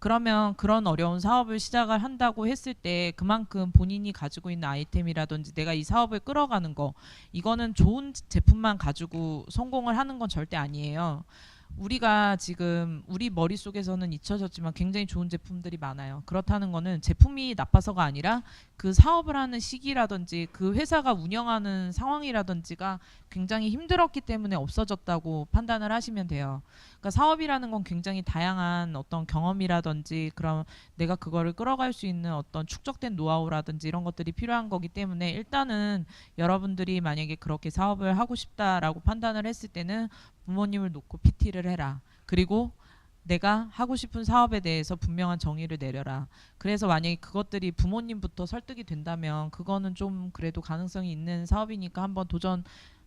그러면 그런 어려운 사업을 시작을 한다고 했을 때 그만큼 본인이 가지고 있는 아이템이라든지 내가 이 사업을 끌어가는 거 이거는 좋은 제품만 가지고 성공을 하는 건 절대 아니에요. 우리가 지금 우리 머릿속에서는 잊혀졌지만 굉장히 좋은 제품들이 많아요. 그렇다는 거는 제품이 나빠서가 아니라 그 사업을 하는 시기라든지 그 회사가 운영하는 상황이라든지가 굉장히 힘들었기 때문에 없어졌다고 판단을 하시면 돼요. 그러니까 사업이라는 건 굉장히 다양한 어떤 경험이라든지 그런 내가 그거를 끌어갈 수 있는 어떤 축적된 노하우라든지 이런 것들이 필요한 거기 때문에 일단은 여러분들이 만약에 그렇게 사업을 하고 싶다라고 판단을 했을 때는 부모님을 놓고 PT를 해라. 그리고 내가 하고 싶은 사업에 대해서 분명한 정의를 내려라. 그래서 만약에 그것들이 부모님부터 설득이 된다면 그거는 좀 그래도 가능성이 있는 사업이니까 한번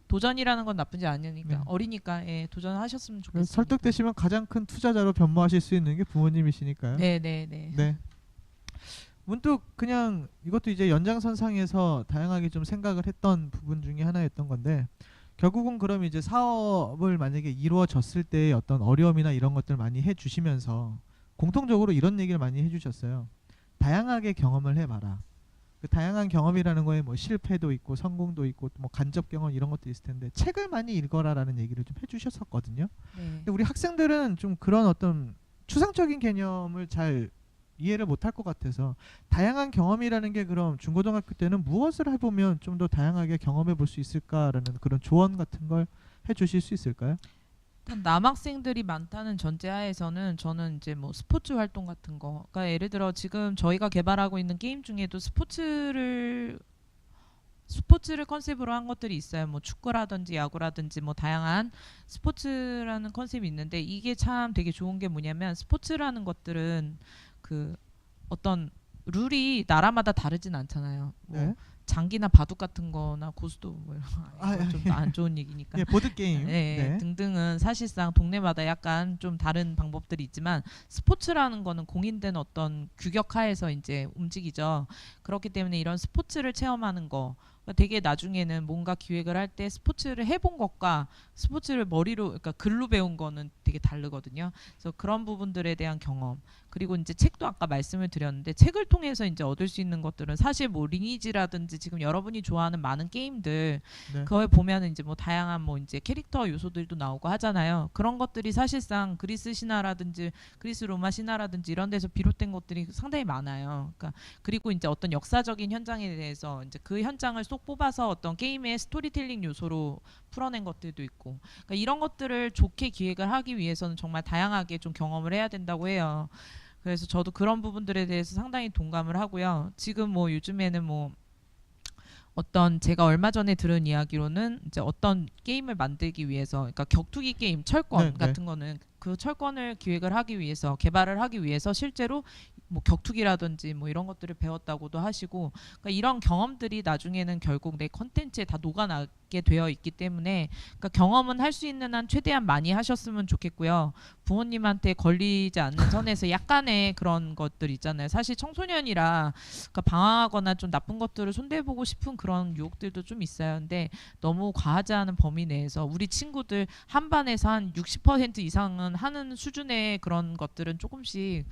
도전이라는 건 나쁘지 않으니까 네. 어리니까 예, 도전하셨으면 그래서 좋겠습니다. 설득되시면 가장 큰 투자자로 변모하실 수 있는 게 부모님이시니까요. 네네네. 네. 문득 그냥 이것도 이제 연장선상에서 다양하게 좀 생각을 했던 부분 중에 하나였던 건데 결국은 그럼 이제 사업을 만약에 이루어졌을 때의 어떤 어려움이나 이런 것들 많이 해주시면서 공통적으로 이런 얘기를 많이 해주셨어요. 다양하게 경험을 해봐라. 그 다양한 경험이라는 거에 뭐 실패도 있고 성공도 있고 뭐 간접 경험 이런 것도 있을 텐데 책을 많이 읽어라라는 얘기를 좀 해주셨었거든요. 네. 근데 우리 학생들은 좀 그런 어떤 추상적인 개념을 잘 이해를 못할 것 같아서 다양한 경험이라는 게 그럼 중고등학교 때는 무엇을 해보면 좀 더 다양하게 경험해 볼 수 있을까라는 그런 조언 같은 걸 해주실 수 있을까요? 일단 남학생들이 많다는 전제하에서는 저는 이제 뭐 스포츠 활동 같은 거 그러니까 예를 들어 지금 저희가 개발하고 있는 게임 중에도 스포츠를 스포츠를 컨셉으로 한 것들이 있어요. 뭐 축구라든지 야구라든지 뭐 다양한 스포츠라는 컨셉이 있는데 이게 참 되게 좋은 게 뭐냐면 스포츠라는 것들은 그 어떤 룰이 나라마다 다르진 않잖아요. 뭐 네. 장기나 바둑 같은 거나 고수도 뭐 이런 아, 거 좀 안 좋은 얘기니까 예, 보드 게임. 네, 등등은 사실상 동네마다 약간 좀 다른 방법들이 있지만 스포츠라는 거는 공인된 어떤 규격 하에서 이제 움직이죠. 그렇기 때문에 이런 스포츠를 체험하는 거 그러니까 되게 나중에는 뭔가 기획을 할 때 스포츠를 해본 것과 스포츠를 머리로 그러니까 글로 배운 거는 되게 다르거든요. 그래서 그런 부분들에 대한 경험 그리고 이제 책도 아까 말씀을 드렸는데 책을 통해서 이제 얻을 수 있는 것들은 사실 뭐 리니지라든지 지금 여러분이 좋아하는 많은 게임들 네. 그거에 보면은 이제 뭐 다양한 뭐 이제 캐릭터 요소들도 나오고 하잖아요. 그런 것들이 사실상 그리스 신화라든지 그리스 로마 신화라든지 이런 데서 비롯된 것들이 상당히 많아요. 그러니까 그리고 이제 어떤 역사적인 현장에 대해서 이제 그 현장을 쏙 뽑아서 어떤 게임의 스토리텔링 요소로 풀어낸 것들도 있고 그러니까 이런 것들을 좋게 기획을 하기 위해서는 정말 다양하게 좀 경험을 해야 된다고 해요. 그래서 저도 그런 부분들에 대해서 상당히 동감을 하고요. 지금 뭐 요즘에는 뭐 어떤 제가 얼마 전에 들은 이야기로는 이제 어떤 게임을 만들기 위해서 그러니까 격투기 게임 철권 네, 네. 같은 거는 그 철권을 기획을 하기 위해서 개발을 하기 위해서 실제로 뭐 격투기라든지 뭐 이런 것들을 배웠다고도 하시고 그러니까 이런 경험들이 나중에는 결국 내 컨텐츠에 다 녹아나게 되어 있기 때문에 그러니까 경험은 할 수 있는 한 최대한 많이 하셨으면 좋겠고요. 부모님한테 걸리지 않는 선에서 약간의 그런 것들 있잖아요. 사실 청소년이라 그러니까 방황하거나 좀 나쁜 것들을 손대보고 싶은 그런 유혹들도 좀 있어요. 근데 너무 과하지 않은 범위 내에서 우리 친구들 한 반에서 한 60% 이상은 하는 수준의 그런 것들은 조금씩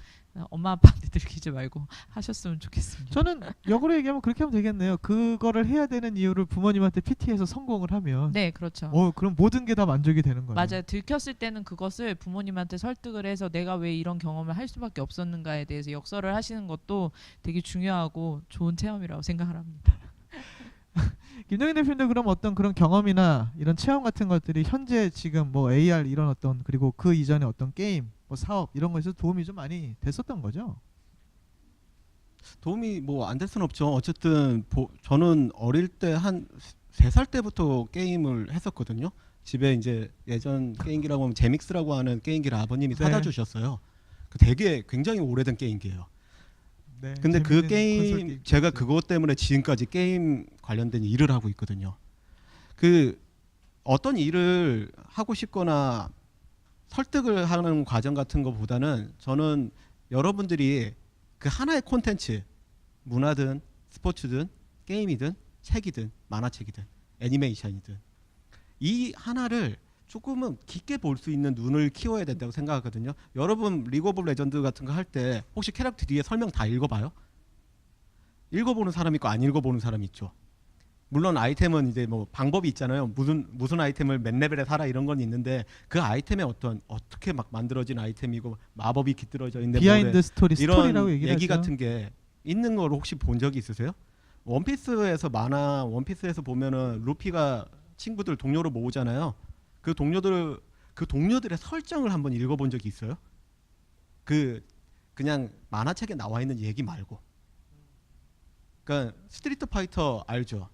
엄마 아빠한테 들키지 말고 하셨으면 좋겠습니다. 저는 역으로 얘기하면 그렇게 하면 되겠네요. 그거를 해야 되는 이유를 부모님한테 PT해서 성공을 하면 네, 그렇죠. 그럼 모든 게 다 만족이 되는 거예요. 맞아요. 들켰을 때는 그것을 부모님한테 설득을 해서 내가 왜 이런 경험을 할 수밖에 없었는가에 대해서 역설을 하시는 것도 되게 중요하고 좋은 체험이라고 생각을 합니다. 김정인 대표님도 그럼 어떤 그런 경험이나 이런 체험 같은 것들이 현재 지금 뭐 AR 이런 어떤 그리고 그 이전에 어떤 게임, 뭐 사업 이런 거에서 도움이 좀 많이 됐었던 거죠? 도움이 뭐 안 될 수는 없죠. 어쨌든 저는 어릴 때 한 3살 때부터 게임을 했었거든요. 집에 이제 예전 게임기라고 하면 제믹스라고 하는 게임기를 아버님이 네. 사다 주셨어요. 되게 굉장히 오래된 게임기예요. 네. 근데 그 재밌는 콘솔 게임 제가 있었어요. 그것 때문에 지금까지 게임 관련된 일을 하고 있거든요. 그 어떤 일을 하고 싶거나 설득을 하는 과정 같은 것보다는 저는 여러분들이 그 하나의 콘텐츠 문화든 스포츠든 게임이든 책이든 만화책이든 애니메이션이든 이 하나를 조금은 깊게 볼 수 있는 눈을 키워야 된다고 생각하거든요. 여러분 리그 오브 레전드 같은 거 할 때 혹시 캐릭터 뒤에 설명 다 읽어봐요? 읽어보는 사람 있고 안 읽어보는 사람 있죠. 물론 아이템은 이제 뭐 방법이 있잖아요. 무슨 아이템을 몇 레벨에 사라 이런 건 있는데 그 아이템의 어떻게 막 만들어진 아이템이고 마법이 깃들어져 있는데 비하인드 스토리 이런 스토리라고 얘기를 얘기 하죠. 같은 게 있는 걸 혹시 본 적이 있으세요? 원피스에서 원피스에서 보면은 루피가 친구들 동료로 모으잖아요. 그 동료들의 설정을 한번 읽어본 적이 있어요? 그냥 만화책에 나와 있는 얘기 말고. 그러니까 스트리트 파이터 알죠?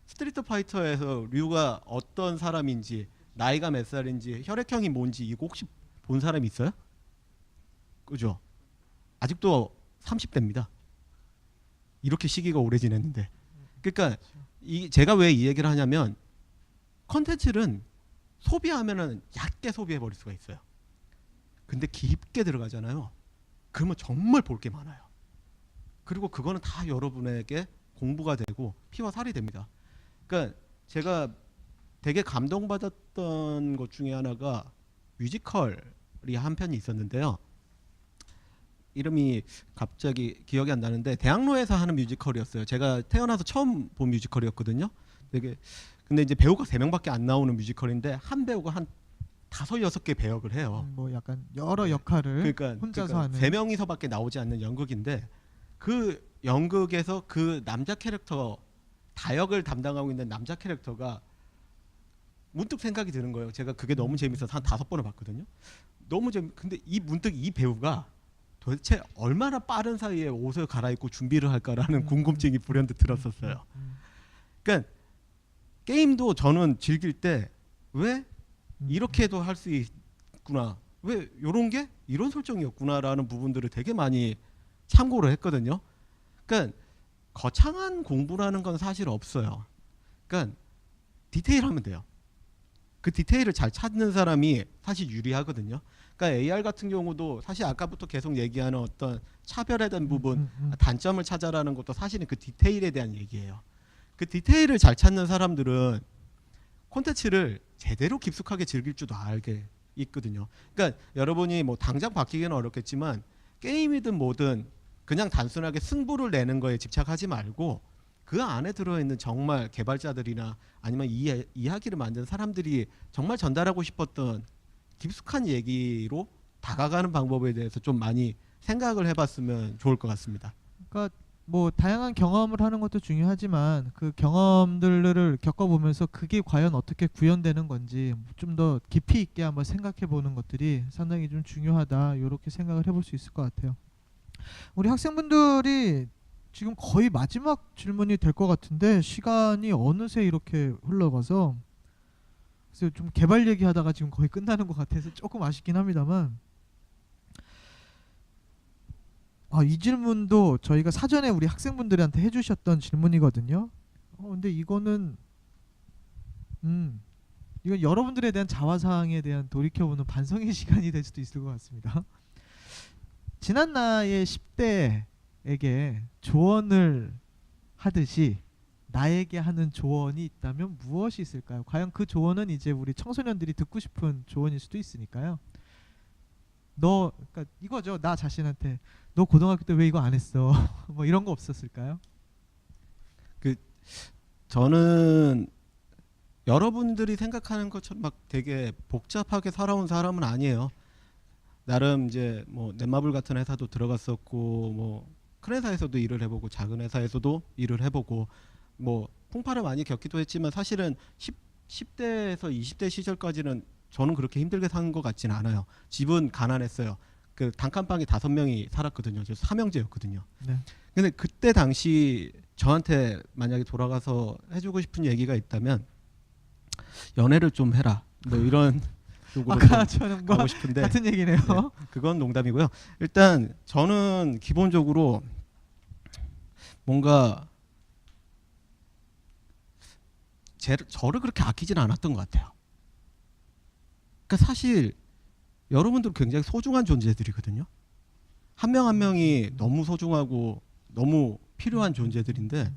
스트리트 파이터에서 류가 어떤 사람인지 나이가 몇 살인지 혈액형이 뭔지 이거 혹시 본 사람 있어요? 그죠? 아직도 30대입니다. 이렇게 시기가 오래 지냈는데. 그러니까 제가 왜 이 얘기를 하냐면 컨텐츠는 소비하면은 얕게 소비해 버릴 수가 있어요. 근데 깊게 들어가잖아요. 그러면 정말 볼 게 많아요. 그리고 그거는 다 여러분에게 공부가 되고 피와 살이 됩니다. 그러니까 제가 되게 감동받았던 것 중에 하나가 뮤지컬이 한 편이 있었는데요. 이름이 갑자기 기억이 안 나는데 대학로에서 하는 뮤지컬이었어요. 제가 태어나서 처음 본 뮤지컬이었거든요. 근데 이제 배우가 3명밖에 안 나오는 뮤지컬인데 한 배우가 한 5-6개 배역을 해요. 뭐 약간 여러 네. 역할을 혼자서 하는. 3명이서밖에 나오지 않는 연극인데 그 연극에서 그 남자 캐릭터 다역을 담당하고 있는 남자 캐릭터가 문득 생각이 드는 거예요. 제가 그게 너무 재밌어서 한 5번을 봤거든요. 근데 문득 이 배우가 도대체 얼마나 빠른 사이에 옷을 갈아입고 준비를 할까라는 궁금증이 불현듯 들었었어요. 그러니까 게임도 저는 즐길 때 왜 이렇게도 할 수 있구나, 왜 요런 게 이런 설정이었구나라는 부분들을 되게 많이 참고를 했거든요. 그러니까 거창한 공부라는 건 사실 없어요. 그러니까 디테일하면 돼요. 그 디테일을 잘 찾는 사람이 사실 유리하거든요. 그러니까 AR 같은 경우도 사실 아까부터 계속 얘기하는 어떤 차별에 대한 부분, 단점을 찾아라는 것도 사실은 그 디테일에 대한 얘기예요. 그 디테일을 잘 찾는 사람들은 콘텐츠를 제대로 깊숙하게 즐길 줄도 알게 있거든요. 그러니까 여러분이 뭐 당장 바뀌기는 어렵겠지만 게임이든 뭐든 그냥 단순하게 승부를 내는 거에 집착하지 말고 그 안에 들어있는 정말 개발자들이나 아니면 이야기를 만든 사람들이 정말 전달하고 싶었던 깊숙한 얘기로 다가가는 방법에 대해서 좀 많이 생각을 해봤으면 좋을 것 같습니다. 그러니까 뭐 다양한 경험을 하는 것도 중요하지만 그 경험들을 겪어보면서 그게 과연 어떻게 구현되는 건지 좀 더 깊이 있게 한번 생각해 보는 것들이 상당히 좀 중요하다, 이렇게 생각을 해볼 수 있을 것 같아요. 우리 학생분들이 지금 거의 마지막 질문이 될 것 같은데 시간이 어느새 이렇게 흘러가서 그래서 좀 개발 얘기하다가 지금 거의 끝나는 것 같아서 조금 아쉽긴 합니다만, 이 질문도 저희가 사전에 우리 학생분들한테 해주셨던 질문이거든요. 근데 이거는 이건 여러분들에 대한 자화상에 대한 돌이켜보는 반성의 시간이 될 수도 있을 것 같습니다. 지난 나의 10대에게 조언을 하듯이 나에게 하는 조언이 있다면 무엇이 있을까요? 과연 그 조언은 이제 우리 청소년들이 듣고 싶은 조언일 수도 있으니까요. 그러니까 이거죠. 나 자신한테 너 고등학교 때 왜 이거 안 했어? 뭐 이런 거 없었을까요? 저는 여러분들이 생각하는 것처럼 막 되게 복잡하게 살아온 사람은 아니에요. 나름 이제 뭐 넷마블 같은 회사도 들어갔었고 뭐 큰 회사에서도 일을 해보고 작은 회사에서도 일을 해보고 뭐 풍파를 많이 겪기도 했지만 사실은 10대에서 20대 시절까지는 저는 그렇게 힘들게 사는 것 같지는 않아요. 집은 가난했어요. 그 단칸방에 5명이 살았거든요. 저 삼형제였거든요. 네. 근데 그때 당시 저한테 만약에 돌아가서 해주고 싶은 얘기가 있다면 연애를 좀 해라. 뭐 이런 쪽으로 아까 좀 저는 가고 싶은데 같은 얘기네요. 네, 그건 농담이고요. 일단 저는 기본적으로 뭔가 저를 그렇게 아끼지는 않았던 것 같아요. 그러니까 사실 여러분들 굉장히 소중한 존재들이거든요. 한 명 한 명이 너무 소중하고 너무 필요한 존재들인데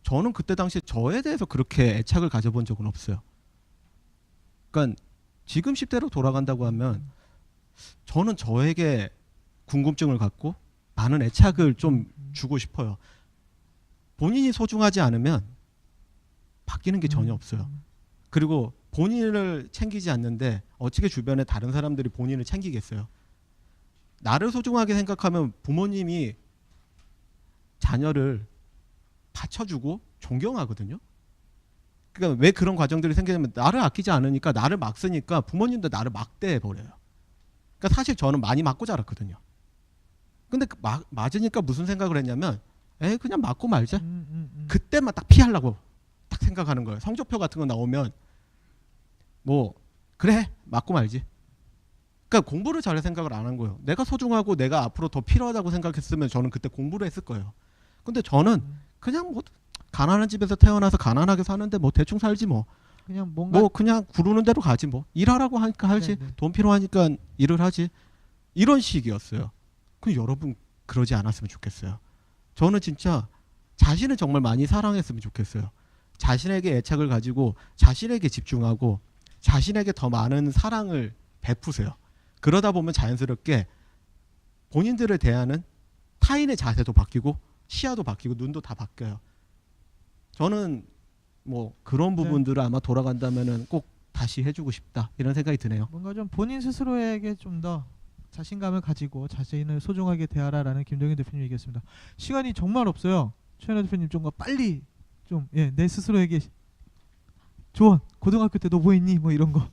저는 그때 당시에 저에 대해서 그렇게 애착을 가져본 적은 없어요. 그러니까 지금 10대로 돌아간다고 하면 저는 저에게 궁금증을 갖고 많은 애착을 좀 주고 싶어요. 본인이 소중하지 않으면 바뀌는 게 전혀 없어요. 그리고 본인을 챙기지 않는데 어떻게 주변에 다른 사람들이 본인을 챙기겠어요? 나를 소중하게 생각하면 부모님이 자녀를 받쳐주고 존경하거든요. 그러니까 왜 그런 과정들이 생기냐면 나를 아끼지 않으니까, 나를 막 쓰니까 부모님도 나를 막대해 버려요. 그러니까 사실 저는 많이 맞고 자랐거든요. 근데 맞으니까 무슨 생각을 했냐면 그냥 맞고 말자. 그때만 딱 피하려고 딱 생각하는 거예요. 성적표 같은 거 나오면 뭐 그래 맞고 말지. 그러니까 공부를 잘할 생각을 안 한 거예요. 내가 소중하고 내가 앞으로 더 필요하다고 생각했으면 저는 그때 공부를 했을 거예요. 근데 저는 그냥 뭐 가난한 집에서 태어나서 가난하게 사는데 뭐 대충 살지 뭐. 그냥 뭔가 뭐 그냥 구르는 대로 가지 뭐. 일하라고 하니까 하지. 네네. 돈 필요하니까 일을 하지. 이런 식이었어요. 그 여러분 그러지 않았으면 좋겠어요. 저는 진짜 자신을 정말 많이 사랑했으면 좋겠어요. 자신에게 애착을 가지고 자신에게 집중하고 자신에게 더 많은 사랑을 베푸세요. 그러다 보면 자연스럽게 본인들을 대하는 타인의 자세도 바뀌고 시야도 바뀌고 눈도 다 바뀌어요. 저는 뭐 그런 부분들을 아마 돌아간다면은 꼭 다시 해주고 싶다 이런 생각이 드네요. 뭔가 좀 본인 스스로에게 좀 더 자신감을 가지고 자신을 소중하게 대하라라는 김동현 대표님 얘기였습니다. 시간이 정말 없어요. 최현아 대표님 좀 더 빨리 좀 내 스스로에게 조언. 고등학교 때 너 뭐 했니? 뭐 이런 거.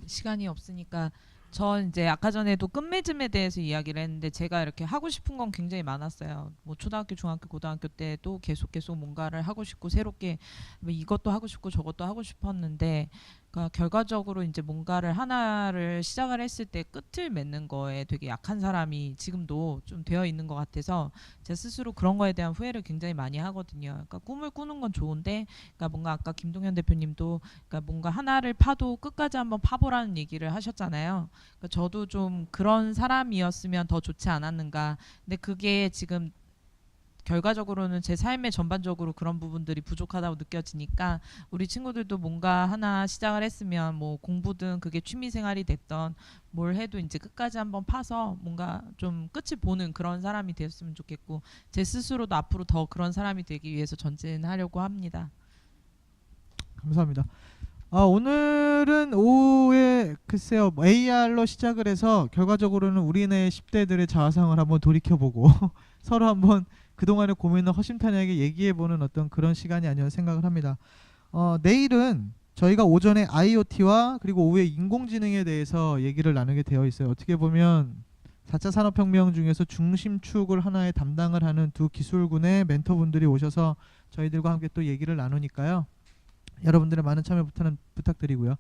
시간이 없으니까 저 이제 아까 전에도 끝맺음에 대해서 이야기를 했는데 제가 이렇게 하고 싶은 건 굉장히 많았어요. 뭐 초등학교, 중학교, 고등학교 때도 계속 뭔가를 하고 싶고 새롭게 뭐 이것도 하고 싶고 저것도 하고 싶었는데 그러니까 결과적으로 이제 뭔가를 하나를 시작을 했을 때 끝을 맺는 거에 되게 약한 사람이 지금도 좀 되어 있는 것 같아서 제 스스로 그런 거에 대한 후회를 굉장히 많이 하거든요. 그러니까 꿈을 꾸는 건 좋은데 그러니까 뭔가 아까 김동현 대표님도 그러니까 뭔가 하나를 파도 끝까지 한번 파보라는 얘기를 하셨잖아요. 그러니까 저도 좀 그런 사람이었으면 더 좋지 않았는가. 근데 그게 지금 결과적으로는 제 삶의 전반적으로 그런 부분들이 부족하다고 느껴지니까 우리 친구들도 뭔가 하나 시작을 했으면 뭐 공부든 그게 취미 생활이 됐던 뭘 해도 이제 끝까지 한번 파서 뭔가 좀 끝을 보는 그런 사람이 되었으면 좋겠고 제 스스로도 앞으로 더 그런 사람이 되기 위해서 전진하려고 합니다. 감사합니다. 오늘은 오후에 글쎄요 AR로 시작을 해서 결과적으로는 우리네 10대들의 자화상을 한번 돌이켜보고 서로 한번 그동안의 고민을 허심탄회하게 얘기해보는 어떤 그런 시간이 아니었나 생각을 합니다. 내일은 저희가 오전에 IoT와 그리고 오후에 인공지능에 대해서 얘기를 나누게 되어 있어요. 어떻게 보면 4차 산업혁명 중에서 중심축을 하나의 담당을 하는 두 기술군의 멘토분들이 오셔서 저희들과 함께 또 얘기를 나누니까요. 여러분들의 많은 참여 부탁드리고요.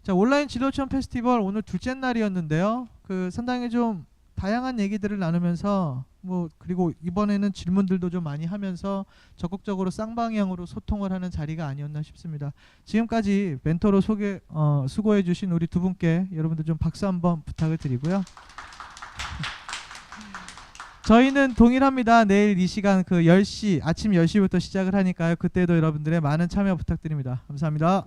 자, 온라인 진로체험 페스티벌 오늘 둘째 날이었는데요. 상당히 좀 다양한 얘기들을 나누면서 그리고 이번에는 질문들도 좀 많이 하면서 적극적으로 쌍방향으로 소통을 하는 자리가 아니었나 싶습니다. 지금까지 멘토로 수고해 주신 우리 두 분께 여러분들 좀 박수 한번 부탁을 드리고요. 저희는 동일합니다. 내일 이 시간 10시 아침 10시부터 시작을 하니까요. 그때도 여러분들의 많은 참여 부탁드립니다. 감사합니다.